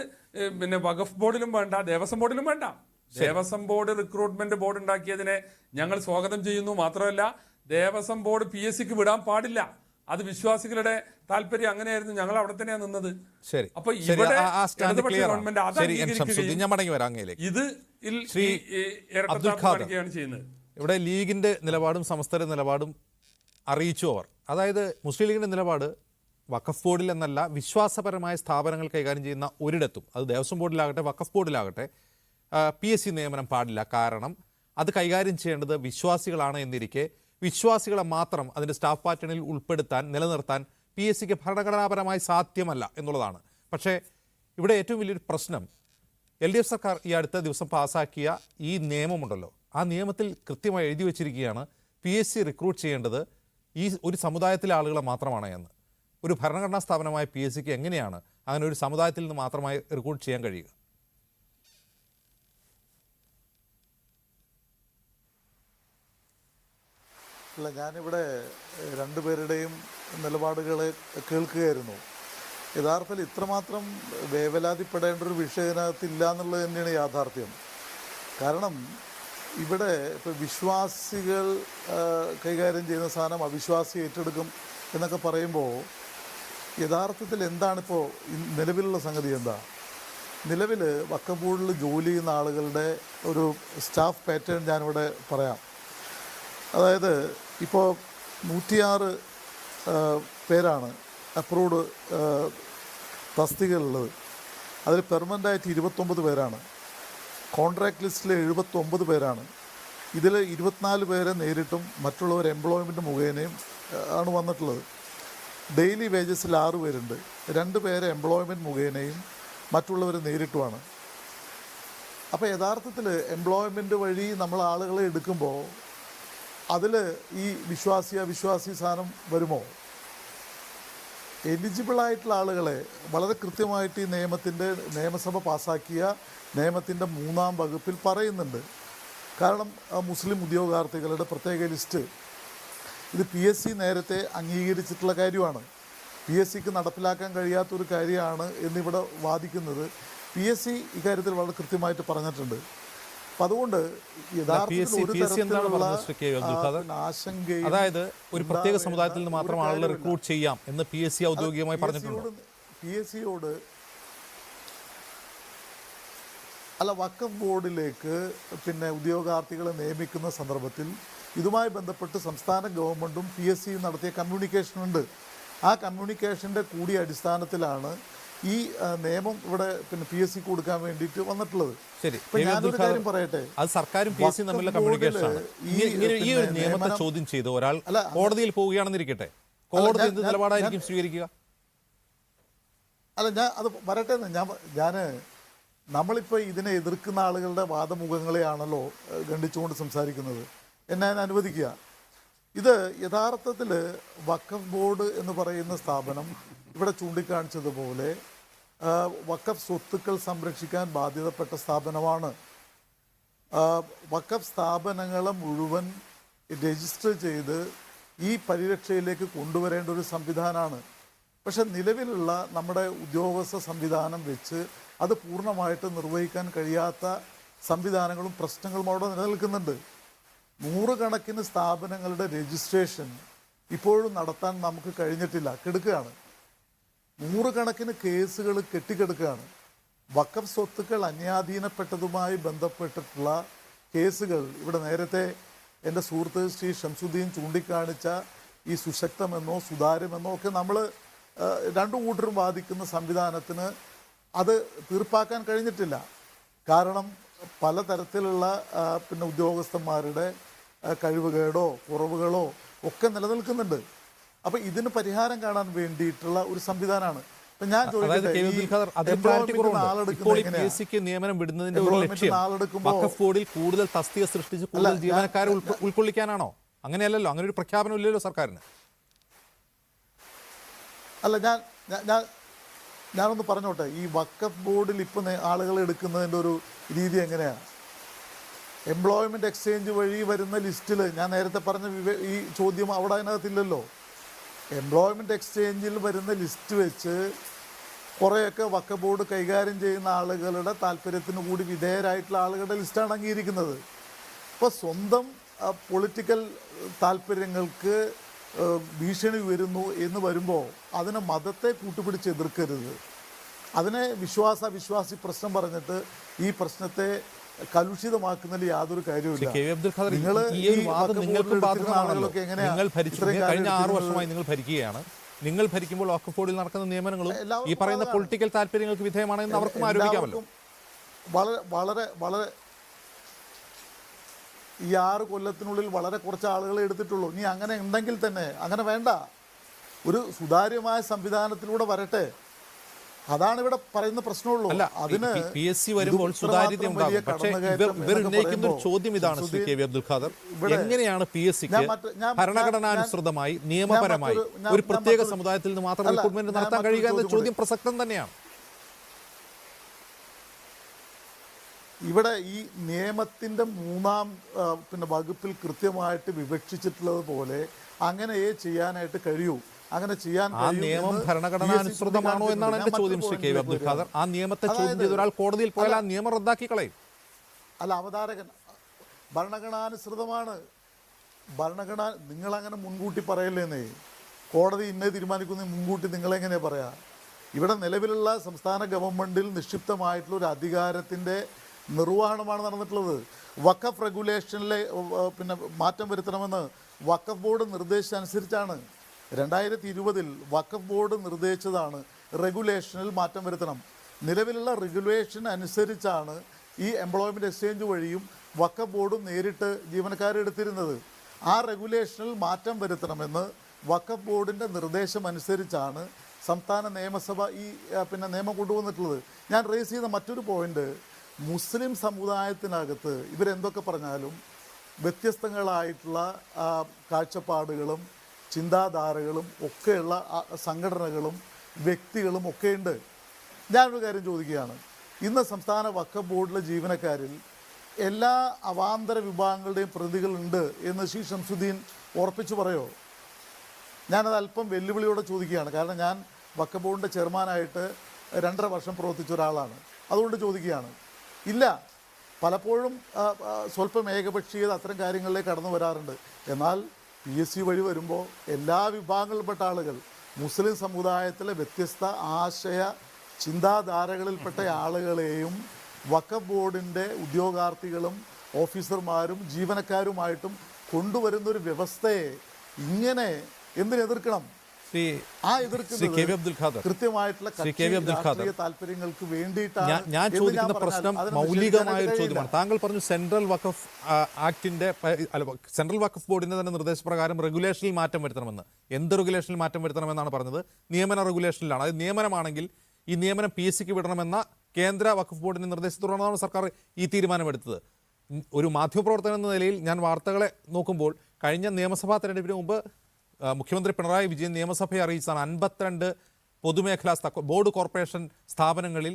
പിന്നെ വഖഫ് ബോർഡിലും വേണ്ട, ദേവസ്വം ബോർഡിലും വേണ്ട. ദേവസ്വം ബോർഡ് റിക്രൂട്ട്മെന്റ് ബോർഡ് ഉണ്ടാക്കിയതിനെ ഞങ്ങൾ സ്വാഗതം ചെയ്യുന്നു. മാത്രമല്ല, ദേവസ്വം ബോർഡ് PSCക്ക് വിടാൻ പാടില്ല. അത് വിശ്വാസികളുടെ താല്പര്യം അങ്ങനെയായിരുന്നു. ഞങ്ങൾ അവിടെ തന്നെയാണ് നിന്നത്. ശരി, അപ്പൊ ഇവിടെ ഗവൺമെന്റ് ചെയ്യുന്നത്. ഇവിടെ ലീഗിന്റെ നിലപാടും സമസ്തയുടെ നിലപാടും അറിയിച്ചു അവർ. അതായത് മുസ്ലിം ലീഗിന്റെ നിലപാട് വഖഫ് ബോർഡിൽ എന്നല്ല, വിശ്വാസപരമായ സ്ഥാപനങ്ങൾ കൈകാര്യം ചെയ്യുന്ന ഒരിടത്തും, അത് ദേവസ്വം ബോർഡിലാകട്ടെ വഖഫ് ബോർഡിലാകട്ടെ, PSC നിയമനം പാടില്ല. കാരണം അത് കൈകാര്യം ചെയ്യേണ്ടത് വിശ്വാസികളാണ് എന്നിരിക്കെ വിശ്വാസികളെ മാത്രം അതിൻ്റെ സ്റ്റാഫ് പാറ്റേണിൽ ഉൾപ്പെടുത്താൻ നിലനിർത്താൻ PSCക്ക് ഭരണഘടനാപരമായി സാധ്യമല്ല എന്നുള്ളതാണ്. പക്ഷേ ഇവിടെ ഏറ്റവും വലിയൊരു പ്രശ്നം, LDF സർക്കാർ ഈ അടുത്ത ദിവസം പാസ്സാക്കിയ ഈ നിയമമുണ്ടല്ലോ, ആ നിയമത്തിൽ കൃത്യമായി എഴുതി വച്ചിരിക്കുകയാണ് PSC റിക്രൂട്ട് ചെയ്യേണ്ടത് ഈ ഒരു സമുദായത്തിലെ ആളുകളെ മാത്രമാണ് എന്ന്. ഒരു ഭരണഘടനാ സ്ഥാപനമായ PSCക്ക് എങ്ങനെയാണ് അങ്ങനെ ഒരു സമുദായത്തിൽ നിന്ന് മാത്രമായി റിക്രൂട്ട് ചെയ്യാൻ കഴിയുക? അല്ല, ഞാനിവിടെ രണ്ടുപേരുടെയും നിലപാടുകളെ കേൾക്കുകയായിരുന്നു. യഥാർത്ഥത്തിൽ ഇത്രമാത്രം വേവലാതിപ്പെടേണ്ട ഒരു വിഷയം ഇതിനകത്തില്ല എന്നുള്ളത് തന്നെയാണ് യാഥാർത്ഥ്യം. കാരണം ഇവിടെ ഇപ്പോൾ വിശ്വാസികൾ കൈകാര്യം ചെയ്യുന്ന സാധനം അവിശ്വാസി ഏറ്റെടുക്കും എന്നൊക്കെ പറയുമ്പോൾ യഥാർത്ഥത്തിൽ എന്താണിപ്പോൾ നിലവിലുള്ള സംഗതി? എന്താ നിലവിൽ വഖഫ് ബോർഡിൽ ജോലി ചെയ്യുന്ന ആളുകളുടെ ഒരു സ്റ്റാഫ് പാറ്റേൺ ഞാനിവിടെ പറയാം. അതായത് ഇപ്പോൾ 106 പേരാണ് അപ്രൂവ്ഡ് തസ്തികകളുള്ളത്. അതിൽ പെർമനൻ്റായിട്ട് 29 പേരാണ്. കോൺട്രാക്ട് ലിസ്റ്റിൽ 79 പേരാണ്. ഇതിൽ 24 പേരെ നേരിട്ടും മറ്റുള്ളവർ എംപ്ലോയ്മെൻറ്റ് മുഖേനയും ആണ് വന്നിട്ടുള്ളത്. ഡെയിലി വേജസിൽ 6 പേരുണ്ട്. 2 പേരെ എംപ്ലോയ്മെൻറ്റ് മുഖേനയും മറ്റുള്ളവർ നേരിട്ടുമാണ്. അപ്പോൾ യഥാർത്ഥത്തിൽ എംപ്ലോയ്മെൻറ്റ് വഴി നമ്മൾ ആളുകളെ എടുക്കുമ്പോൾ അതിൽ ഈ അവിശ്വാസി സാധനം വരുമോ? എലിജിബിളായിട്ടുള്ള ആളുകളെ വളരെ കൃത്യമായിട്ട് ഈ നിയമസഭ പാസ്സാക്കിയ നിയമത്തിൻ്റെ 3-ാം വകുപ്പിൽ പറയുന്നുണ്ട്. കാരണം മുസ്ലിം ഉദ്യോഗാർത്ഥികളുടെ പ്രത്യേക ലിസ്റ്റ് ഇത് PSC നേരത്തെ അംഗീകരിച്ചിട്ടുള്ള കാര്യമാണ്. PSCക്ക് നടപ്പിലാക്കാൻ കഴിയാത്തൊരു കാര്യമാണ് എന്നിവിടെ വാദിക്കുന്നത്. PSC ഇക്കാര്യത്തിൽ വളരെ കൃത്യമായിട്ട് പറഞ്ഞിട്ടുണ്ട്. അപ്പം അതുകൊണ്ട് അതായത് ഒരു പ്രത്യേക സമുദായത്തിൽ നിന്ന് മാത്രം ആളുകളെ റിക്രൂട്ട് ചെയ്യാം എന്ന് PSC ഔദ്യോഗികമായി പറഞ്ഞിട്ടുണ്ട്. PSCയോട് അല്ല, വഖഫ് ബോർഡിലേക്ക് പിന്നെ ഉദ്യോഗാർത്ഥികളെ നിയമിക്കുന്ന സന്ദർഭത്തിൽ ഇതുമായി ബന്ധപ്പെട്ട് സംസ്ഥാന ഗവൺമെൻറ്റും PSCയും നടത്തിയ കമ്മ്യൂണിക്കേഷനുണ്ട്. ആ കമ്മ്യൂണിക്കേഷൻ്റെ കൂടിയ അടിസ്ഥാനത്തിലാണ് ഈ നിയമം ഇവിടെ പിന്നെ PSC കൊടുക്കാൻ വേണ്ടിയിട്ട് വന്നിട്ടുള്ളത്. ശരി, ഞാനൊരു കാര്യം പറയട്ടെ, അത് സർക്കാരും PSC തമ്മിലുള്ള കമ്മ്യൂണിക്കേഷനാണ്. ഈ ഒരു നിയമത്തെ ചോദ്യം ചെയ്ത് ഒരാൾ കോടതിയിൽ പോവുകയാണെന്നിരിക്കട്ടെ, കോടതി എന്ത് നിലപാടായിരിക്കും സ്വീകരിക്കുക? അല്ല ഞാൻ അത് വരട്ടെ ഞാൻ നമ്മളിപ്പോൾ ഇതിനെ എതിർക്കുന്ന ആളുകളുടെ വാദമുഖങ്ങളെയാണല്ലോ ഖണ്ഡിച്ചുകൊണ്ട് സംസാരിക്കുന്നത്. എന്നെ ഞാൻ അനുവദിക്കുക. ഇത് യഥാർത്ഥത്തിൽ വഖഫ് ബോർഡ് എന്ന് പറയുന്ന സ്ഥാപനം ഇവിടെ ചൂണ്ടിക്കാണിച്ചതുപോലെ വഖഫ് സ്വത്തുക്കൾ സംരക്ഷിക്കാൻ ബാധ്യതപ്പെട്ട സ്ഥാപനമാണ്. വഖഫ് സ്ഥാപനങ്ങളെ മുഴുവൻ രജിസ്റ്റർ ചെയ്ത് ഈ പരിരക്ഷയിലേക്ക് കൊണ്ടുവരേണ്ട ഒരു സംവിധാനമാണ്. പക്ഷെ നിലവിലുള്ള നമ്മുടെ ഉദ്യോഗസ്ഥ സംവിധാനം വെച്ച് അത് പൂർണ്ണമായിട്ട് നിർവഹിക്കാൻ കഴിയാത്ത സംവിധാനങ്ങളും പ്രശ്നങ്ങളും അവിടെ നിലനിൽക്കുന്നുണ്ട്. നൂറുകണക്കിന് സ്ഥാപനങ്ങളുടെ രജിസ്ട്രേഷൻ ഇപ്പോഴും നടത്താൻ നമുക്ക് കഴിഞ്ഞിട്ടില്ല, കെടുക്കുകയാണ്. നൂറുകണക്കിന് കേസുകൾ കെട്ടിക്കെടുക്കുകയാണ്. വഖഫ് സ്വത്തുക്കൾ അന്യാധീനപ്പെട്ടതുമായി ബന്ധപ്പെട്ടിട്ടുള്ള കേസുകൾ ഇവിടെ നേരത്തെ എൻ്റെ സുഹൃത്ത് ശ്രീ ഷംസുദ്ദീൻ ചൂണ്ടിക്കാണിച്ച ഈ സുശക്തമെന്നോ സുതാര്യമെന്നോ ഒക്കെ നമ്മൾ രണ്ടു കൂട്ടരും വാദിക്കുന്ന സംവിധാനത്തിന് അത് തീർപ്പാക്കാൻ കഴിഞ്ഞിട്ടില്ല. കാരണം പലതരത്തിലുള്ള ഉദ്യോഗസ്ഥന്മാരുടെ കഴിവുകേടോ കുറവുകളോ ഒക്കെ നിലനിൽക്കുന്നുണ്ട്. അപ്പോൾ ഇതിന് പരിഹാരം കാണാൻ വേണ്ടിയിട്ടുള്ള ഒരു സംവിധാനമാണ്. ഇപ്പം ഞാൻ നിയമനം വിടുന്നതിന്റെ ഒരു ലക്ഷ്യം വഖഫ് ബോർഡിൽ കൂടുതൽ തസ്തിക സൃഷ്ടിച്ച് കൂടുതൽ ജീവനക്കാരെ ഉൾക്കൊള്ളിക്കാനാണോ? അങ്ങനെയല്ലല്ലോ, അങ്ങനെ ഒരു പ്രഖ്യാപനം ഇല്ലല്ലോ സർക്കാരിന്. അല്ല ഞാനൊന്ന് പറഞ്ഞോട്ടെ. ഈ വഖഫ് ബോർഡിൽ ഇപ്പം ആളുകൾ എടുക്കുന്നതിൻ്റെ ഒരു രീതി എങ്ങനെയാണ്? എംപ്ലോയ്മെൻറ്റ് എക്സ്ചേഞ്ച് വഴി വരുന്ന ലിസ്റ്റിൽ ഞാൻ നേരത്തെ പറഞ്ഞ ഈ ചോദ്യം അവിടെ അതിനകത്തില്ലല്ലോ. എംപ്ലോയ്മെൻറ്റ് എക്സ്ചേഞ്ചിൽ വരുന്ന ലിസ്റ്റ് വെച്ച് കുറേയൊക്കെ വഖഫ് ബോർഡ് കൈകാര്യം ചെയ്യുന്ന ആളുകളുടെ താല്പര്യത്തിന് കൂടി വിധേയരായിട്ടുള്ള ആളുകളുടെ ലിസ്റ്റാണ് അംഗീകരിക്കുന്നത്. ഇപ്പോൾ സ്വന്തം പൊളിറ്റിക്കൽ താല്പര്യങ്ങൾക്ക് ഭീഷണി വരുന്നു എന്ന് വരുമ്പോൾ അതിനെ മതത്തെ കൂട്ടുപിടിച്ച് എതിർക്കരുത്. അതിനെ വിശ്വാസി പ്രശ്നം പറഞ്ഞിട്ട് ഈ പ്രശ്നത്തെ കലുഷിതമാക്കുന്നതിൽ യാതൊരു കാര്യവുമില്ല. കഴിഞ്ഞ 6 വർഷമായി നിങ്ങൾ ഭരിക്കുകയാണ്. നിങ്ങൾ ഭരിക്കുമ്പോൾ വഖഫ് ബോർഡിൽ നടക്കുന്ന നിയമനങ്ങളും ഈ പറയുന്ന പൊളിറ്റിക്കൽ താല്പര്യങ്ങൾക്ക് വിധേയമാണെന്ന് അവർക്കും ആരോപിക്കാമല്ലോ. വളരെ വളരെ ഈ 6 കൊല്ലത്തിനുള്ളിൽ വളരെ കുറച്ച് ആളുകളെ എടുത്തിട്ടുള്ളൂ. ഇനി അങ്ങനെ ഉണ്ടെങ്കിൽ തന്നെ അങ്ങനെ വേണ്ട, ഒരു സുതാര്യമായ സംവിധാനത്തിലൂടെ വരട്ടെ. അതാണ് ഇവിടെ പറയുന്ന പ്രശ്നമുള്ളൂ. അതിന് PSC വരുമ്പോൾ സുതാര്യത ഉണ്ടാകും. പക്ഷേ ഇവർ ഉന്നയിക്കുന്ന ഒരു ചോദ്യം ഇതാണ് ശ്രീ കെ വി അബ്ദുൽ ഖാദർ, എങ്ങനെയാണ് PSCക്ക് ഭരണഘടനാനുസൃതമായി നിയമപരമായി ഒരു പ്രത്യേക സമുദായത്തിൽ നിന്ന് മാത്രം റിക്രൂട്ട്മെന്റ് നടത്താൻ കഴിയുക എന്ന ചോദ്യം പ്രസക്തം തന്നെയാണ്. ഇവിടെ ഈ നിയമത്തിൻ്റെ 3-ാം വകുപ്പിൽ കൃത്യമായിട്ട് വിവക്ഷിച്ചിട്ടുള്ളത് പോലെ അങ്ങനെയേ ചെയ്യാനായിട്ട് കഴിയൂ. അങ്ങനെ ചെയ്യാൻ ആ നിയമം ഭരണഘടനാനുസൃതമാണോ എന്നാണ് എന്റെ ചോദ്യം ശ്രീ കെ വി അബ്ദുൽ ഖാദർ. ആ നിയമത്തെ ചോദ്യം ചെയ്ത് ഒരാൾ കോടതിയിൽ പോയാൽ ആ നിയമം റദ്ദാക്കി കളയും. അല്ല, അവതാരകൻ ഭരണഘടനാനുസൃതമാണ്. നിങ്ങളങ്ങനെ മുൻകൂട്ടി പറയല്ലേന്നേ. കോടതി ഇന്നേ തീരുമാനിക്കുന്ന മുൻകൂട്ടി നിങ്ങളെങ്ങനെയാണ് പറയാ? ഇവിടെ നിലവിലുള്ള സംസ്ഥാന ഗവൺമെൻറ്റിൽ നിക്ഷിപ്തമായിട്ടുള്ള ഒരു അധികാരത്തിൻ്റെ നിർവഹണമാണ് നടന്നിട്ടുള്ളത്. വഖഫ് റെഗുലേഷനിലെ മാറ്റം വരുത്തണമെന്ന് വഖഫ് ബോർഡ് നിർദ്ദേശിച്ചനുസരിച്ചാണ്. 2020 വഖഫ് ബോർഡ് നിർദ്ദേശിച്ചതാണ് റെഗുലേഷനിൽ മാറ്റം വരുത്തണം. നിലവിലുള്ള റെഗുലേഷൻ അനുസരിച്ചാണ് ഈ എംപ്ലോയ്മെൻറ്റ് എക്സ്ചേഞ്ച് വഴിയും വഖഫ് ബോർഡും നേരിട്ട് ജീവനക്കാരെ എടുത്തിരുന്നത്. ആ റെഗുലേഷനിൽ മാറ്റം വരുത്തണമെന്ന് വഖഫ് ബോർഡിൻ്റെ നിർദ്ദേശം അനുസരിച്ചാണ് സംസ്ഥാന നിയമസഭ ഈ നിയമം കൊണ്ടുവന്നിട്ടുള്ളത്. ഞാൻ റേസ് ചെയ്ത മറ്റൊരു പോയിന്റ്, മുസ്ലിം സമുദായത്തിനകത്ത് ഇവരെന്തൊക്കെ പറഞ്ഞാലും വ്യത്യസ്തങ്ങളായിട്ടുള്ള കാഴ്ചപ്പാടുകളും ചിന്താധാരകളും ഒക്കെയുള്ള സംഘടനകളും വ്യക്തികളും ഒക്കെയുണ്ട്. ഞാനൊരു കാര്യം ചോദിക്കുകയാണ്, ഇന്ന് സംസ്ഥാന വഖഫ് ബോർഡിലെ ജീവനക്കാരിൽ എല്ലാ അവാന്തര വിഭാഗങ്ങളുടെയും പ്രതികളുണ്ട് എന്ന് ശ്രീ ഷംസുദ്ദീൻ ഉറപ്പിച്ചു പറയോ? ഞാനത് അല്പം വെല്ലുവിളിയോടെ ചോദിക്കുകയാണ്. കാരണം ഞാൻ വഖഫ് ബോർഡിൻ്റെ ചെയർമാനായിട്ട് 2.5 വർഷം പ്രവർത്തിച്ച ഒരാളാണ്. അതുകൊണ്ട് ചോദിക്കുകയാണ്. ഇല്ല, പലപ്പോഴും സ്വല്പം ഏകപക്ഷീയത അത്തരം കാര്യങ്ങളിലേക്ക് കടന്നു വരാറുണ്ട്. എന്നാൽ PSC വഴി വരുമ്പോൾ എല്ലാ വിഭാഗങ്ങളിൽപ്പെട്ട ആളുകൾ, മുസ്ലിം സമുദായത്തിലെ വ്യത്യസ്ത ആശയ ചിന്താധാരകളിൽപ്പെട്ട ആളുകളെയും വഖഫ് ബോർഡിൻ്റെ ഉദ്യോഗാർത്ഥികളും ഓഫീസർമാരും ജീവനക്കാരുമായിട്ടും കൊണ്ടുവരുന്നൊരു വ്യവസ്ഥയെ ഇങ്ങനെ എന്തിനെതിർക്കണം? താല്പര്യങ്ങൾക്ക് വേണ്ടിയിട്ടാണ്. ഞാൻ ചോദിക്കുന്ന പ്രശ്നം മൗലികമായ ഒരു ചോദ്യമാണ്. താങ്കൾ പറഞ്ഞു സെൻട്രൽ വഖഫ് ആക്ടിന്റെ സെൻട്രൽ വഖഫ് ബോർഡിന്റെ തന്നെ നിർദ്ദേശപ്രകാരം റെഗുലേഷനിൽ മാറ്റം വരുത്തണമെന്ന്. എന്ത് റെഗുലേഷനിൽ മാറ്റം വരുത്തണമെന്നാണ് പറഞ്ഞത്? നിയമന റെഗുലേഷനിലാണ്. അത് നിയമനമാണെങ്കിൽ ഈ നിയമനം PSCക്ക് വിടണമെന്ന കേന്ദ്ര വഖഫ് ബോർഡിന്റെ നിർദ്ദേശത്തോടാണ് സർക്കാർ ഈ തീരുമാനമെടുത്തത്. ഒരു മാധ്യമപ്രവർത്തകൻ എന്ന നിലയിൽ ഞാൻ വാർത്തകളെ നോക്കുമ്പോൾ കഴിഞ്ഞ നിയമസഭാ തെരഞ്ഞെടുപ്പിന് മുമ്പ് മുഖ്യമന്ത്രി പിണറായി വിജയൻ നിയമസഭയെ അറിയിച്ചതാണ് 52 പൊതുമേഖലാ ബോർഡ് കോർപ്പറേഷൻ സ്ഥാപനങ്ങളിൽ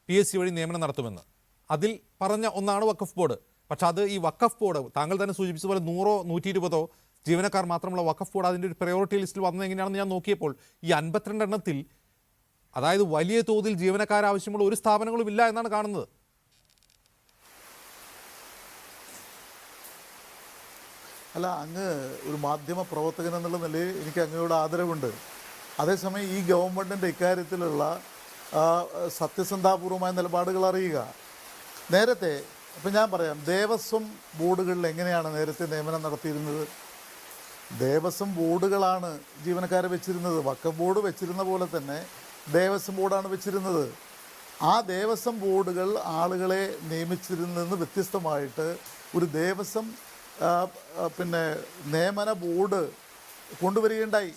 PSC വഴി നിയമനം നടത്തുമെന്ന്. അതിൽ പറഞ്ഞ ഒന്നാണ് വഖഫ് ബോർഡ്. പക്ഷെ അത് ഈ വഖഫ് ബോർഡ് താങ്കൾ തന്നെ സൂചിപ്പിച്ചതുപോലെ 100 120 ജീവനക്കാർ മാത്രമുള്ള വഖഫ് ബോർഡ് അതിൻ്റെ ഒരു പ്രയോറിറ്റി ലിസ്റ്റിൽ വന്നത് എങ്ങനെയാണെന്ന് ഞാൻ നോക്കിയപ്പോൾ ഈ 52 എണ്ണത്തിൽ അതായത് വലിയ തോതിൽ ജീവനക്കാർ ആവശ്യമുള്ള ഒരു സ്ഥാപനങ്ങളും ഇല്ല എന്നാണ് കാണുന്നത്. അല്ല, അങ്ങ് ഒരു മാധ്യമ പ്രവർത്തകൻ എന്നുള്ള നിലയിൽ എനിക്ക് അങ്ങയോട് ആദരവുണ്ട്. അതേസമയം ഈ ഗവൺമെൻറ്റിൻ്റെ ഇക്കാര്യത്തിലുള്ള സത്യസന്ധാപൂർവമായ നിലപാടുകൾ അറിയുക. നേരത്തെ ഇപ്പം ഞാൻ പറയാം, ദേവസ്വം ബോർഡുകളിൽ എങ്ങനെയാണ് നേരത്തെ നിയമനം നടത്തിയിരുന്നത്? ദേവസ്വം ബോർഡുകളാണ് ജീവനക്കാരെ വെച്ചിരുന്നത്. വഖഫ് ബോർഡ് വെച്ചിരുന്ന പോലെ തന്നെ ദേവസ്വം ബോർഡാണ് വെച്ചിരുന്നത്. ആ ദേവസ്വം ബോർഡുകൾ ആളുകളെ നിയമിച്ചിരുന്നതെന്ന് വ്യത്യസ്തമായിട്ട് ഒരു ദേവസ്വം നിയമന ബോർഡ് കൊണ്ടുവരികയുണ്ടായി.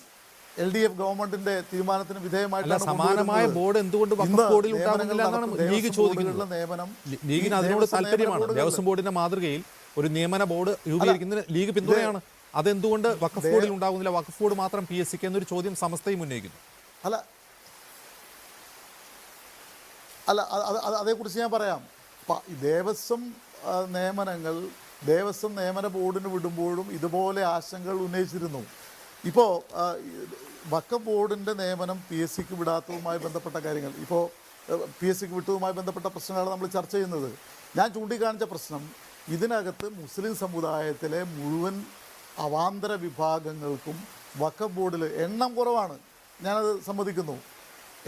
LDF ഗവൺമെന്റിന്റെ തീരുമാനത്തിന് വിധേയമായിട്ടാണ് സമാനമായ ബോർഡ് എന്തുകൊണ്ട് വഖഫ് ബോർഡിൽ ഉണ്ടാകുന്നില്ല എന്നാണ് ലീഗ് ചോദിക്കുന്നത്. നിയമനം ലീഗിന് അതിനോട് താല്പര്യമാണ്. ദേവസ്വം ബോർഡിന്റെ മാതൃകയിൽ ഒരു നിയമന ബോർഡ് രൂപീകരിക്കുന്നതിന് ലീഗ് പിന്തുണയാണ്. അതെന്തുകൊണ്ട് വഖഫ് ബോർഡിൽ ഉണ്ടാകുന്നില്ല? വഖഫ് ബോർഡ് മാത്രം PSCക്ക് എന്നൊരു ചോദ്യം സമസ്തയും ഉന്നയിക്കുന്നു. അല്ല അതേക്കുറിച്ച് ഞാൻ പറയാം. ദേവസ്വം നിയമനങ്ങൾ ദേവസ്വം നിയമന ബോർഡിന് വിടുമ്പോഴും ഇതുപോലെ ആശങ്കകൾ ഉന്നയിച്ചിരുന്നു. ഇപ്പോൾ വഖഫ് ബോർഡിൻ്റെ നിയമനം PSCക്ക് വിടാത്തതുമായി ബന്ധപ്പെട്ട കാര്യങ്ങൾ, ഇപ്പോൾ PSCക്ക് വിട്ടതുമായി ബന്ധപ്പെട്ട പ്രശ്നങ്ങളാണ് നമ്മൾ ചർച്ച ചെയ്യുന്നത്. ഞാൻ ചൂണ്ടിക്കാണിച്ച പ്രശ്നം, ഇതിനകത്ത് മുസ്ലിം സമുദായത്തിലെ മുഴുവൻ അവാന്തര വിഭാഗങ്ങൾക്കും വഖഫ് ബോർഡിൽ എണ്ണം കുറവാണ്, ഞാനത് സമ്മതിക്കുന്നു.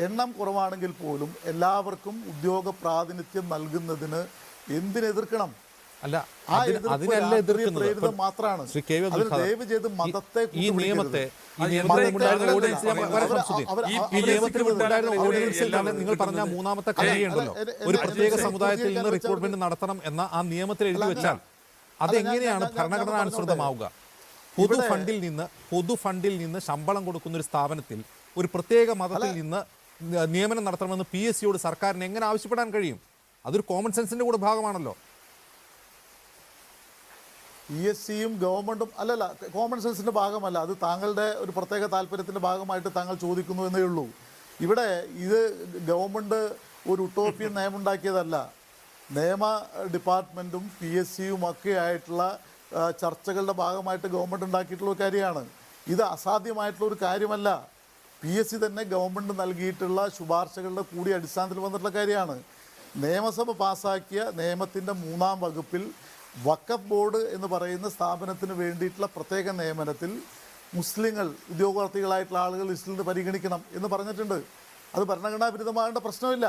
എണ്ണം കുറവാണെങ്കിൽ പോലും എല്ലാവർക്കും ഉദ്യോഗ പ്രാതിനിധ്യം നൽകുന്നതിന് എന്തിനെതിർക്കണം? അല്ല, അതിനല്ല എതിർക്കുന്നത്. മാത്രമാണ് ശ്രീ കെ വി അബ്ദുൽ ഖാദർ, ഈ നിയമത്തെ ഓർഡിനൻസിൽ തന്നെ നിങ്ങൾ പറഞ്ഞ മൂന്നാമത്തെ ഘടകയുണ്ടല്ലോ, ഒരു പ്രത്യേക സമുദായത്തിൽ നിന്ന് റിക്രൂട്ട്മെന്റ് നടത്തണം എന്ന ആ നിയമത്തിൽ എഴുതി വെച്ചാൽ അതെങ്ങനെയാണ് ഭരണഘടനാനുസൃതമാവുക? പൊതുഫണ്ടിൽ നിന്ന് ശമ്പളം കൊടുക്കുന്ന ഒരു സ്ഥാപനത്തിൽ ഒരു പ്രത്യേക മതത്തിൽ നിന്ന് നിയമനം നടത്തണമെന്ന് PSCയോട് സർക്കാരിന് എങ്ങനെ ആവശ്യപ്പെടാൻ കഴിയും? അതൊരു കോമൺ സെൻസിന്റെ കൂടെ ഭാഗമാണല്ലോ. PSCയും ഗവൺമെൻറ്റും അല്ലല്ല, കോമൺ സെൻസിൻ്റെ ഭാഗമല്ല. അത് താങ്കളുടെ ഒരു പ്രത്യേക താല്പര്യത്തിൻ്റെ ഭാഗമായിട്ട് താങ്കൾ ചോദിക്കുന്നു എന്നേ ഉള്ളൂ. ഇവിടെ ഇത് ഗവൺമെൻറ് ഒരു ഉട്ടോപ്യൻ നയമുണ്ടാക്കിയതല്ല. നിയമ ഡിപ്പാർട്ട്മെൻറ്റും PSCയും ഒക്കെ ആയിട്ടുള്ള ചർച്ചകളുടെ ഭാഗമായിട്ട് ഗവൺമെൻറ് ഉണ്ടാക്കിയിട്ടുള്ള ഒരു കാര്യമാണ്. ഇത് അസാധ്യമായിട്ടുള്ള ഒരു കാര്യമല്ല. PSC തന്നെ ഗവൺമെൻറ് നൽകിയിട്ടുള്ള ശുപാർശകളുടെ കൂടി അടിസ്ഥാനത്തിൽ വന്നിട്ടുള്ള കാര്യമാണ്. നിയമസഭ പാസ്സാക്കിയ നിയമത്തിൻ്റെ 3-ാം വകുപ്പിൽ വഖഫ് ബോർഡ് എന്ന് പറയുന്ന സ്ഥാപനത്തിന് വേണ്ടിയിട്ടുള്ള പ്രത്യേക നിയമനത്തിൽ മുസ്ലിങ്ങൾ ഉദ്യോഗാർത്ഥികളായിട്ടുള്ള ആളുകൾ ലിസ്റ്റിൽ നിന്ന് പരിഗണിക്കണം എന്ന് പറഞ്ഞിട്ടുണ്ട്. അത് ഭരണഘടനാ വിരുദ്ധമാകേണ്ട പ്രശ്നമില്ല.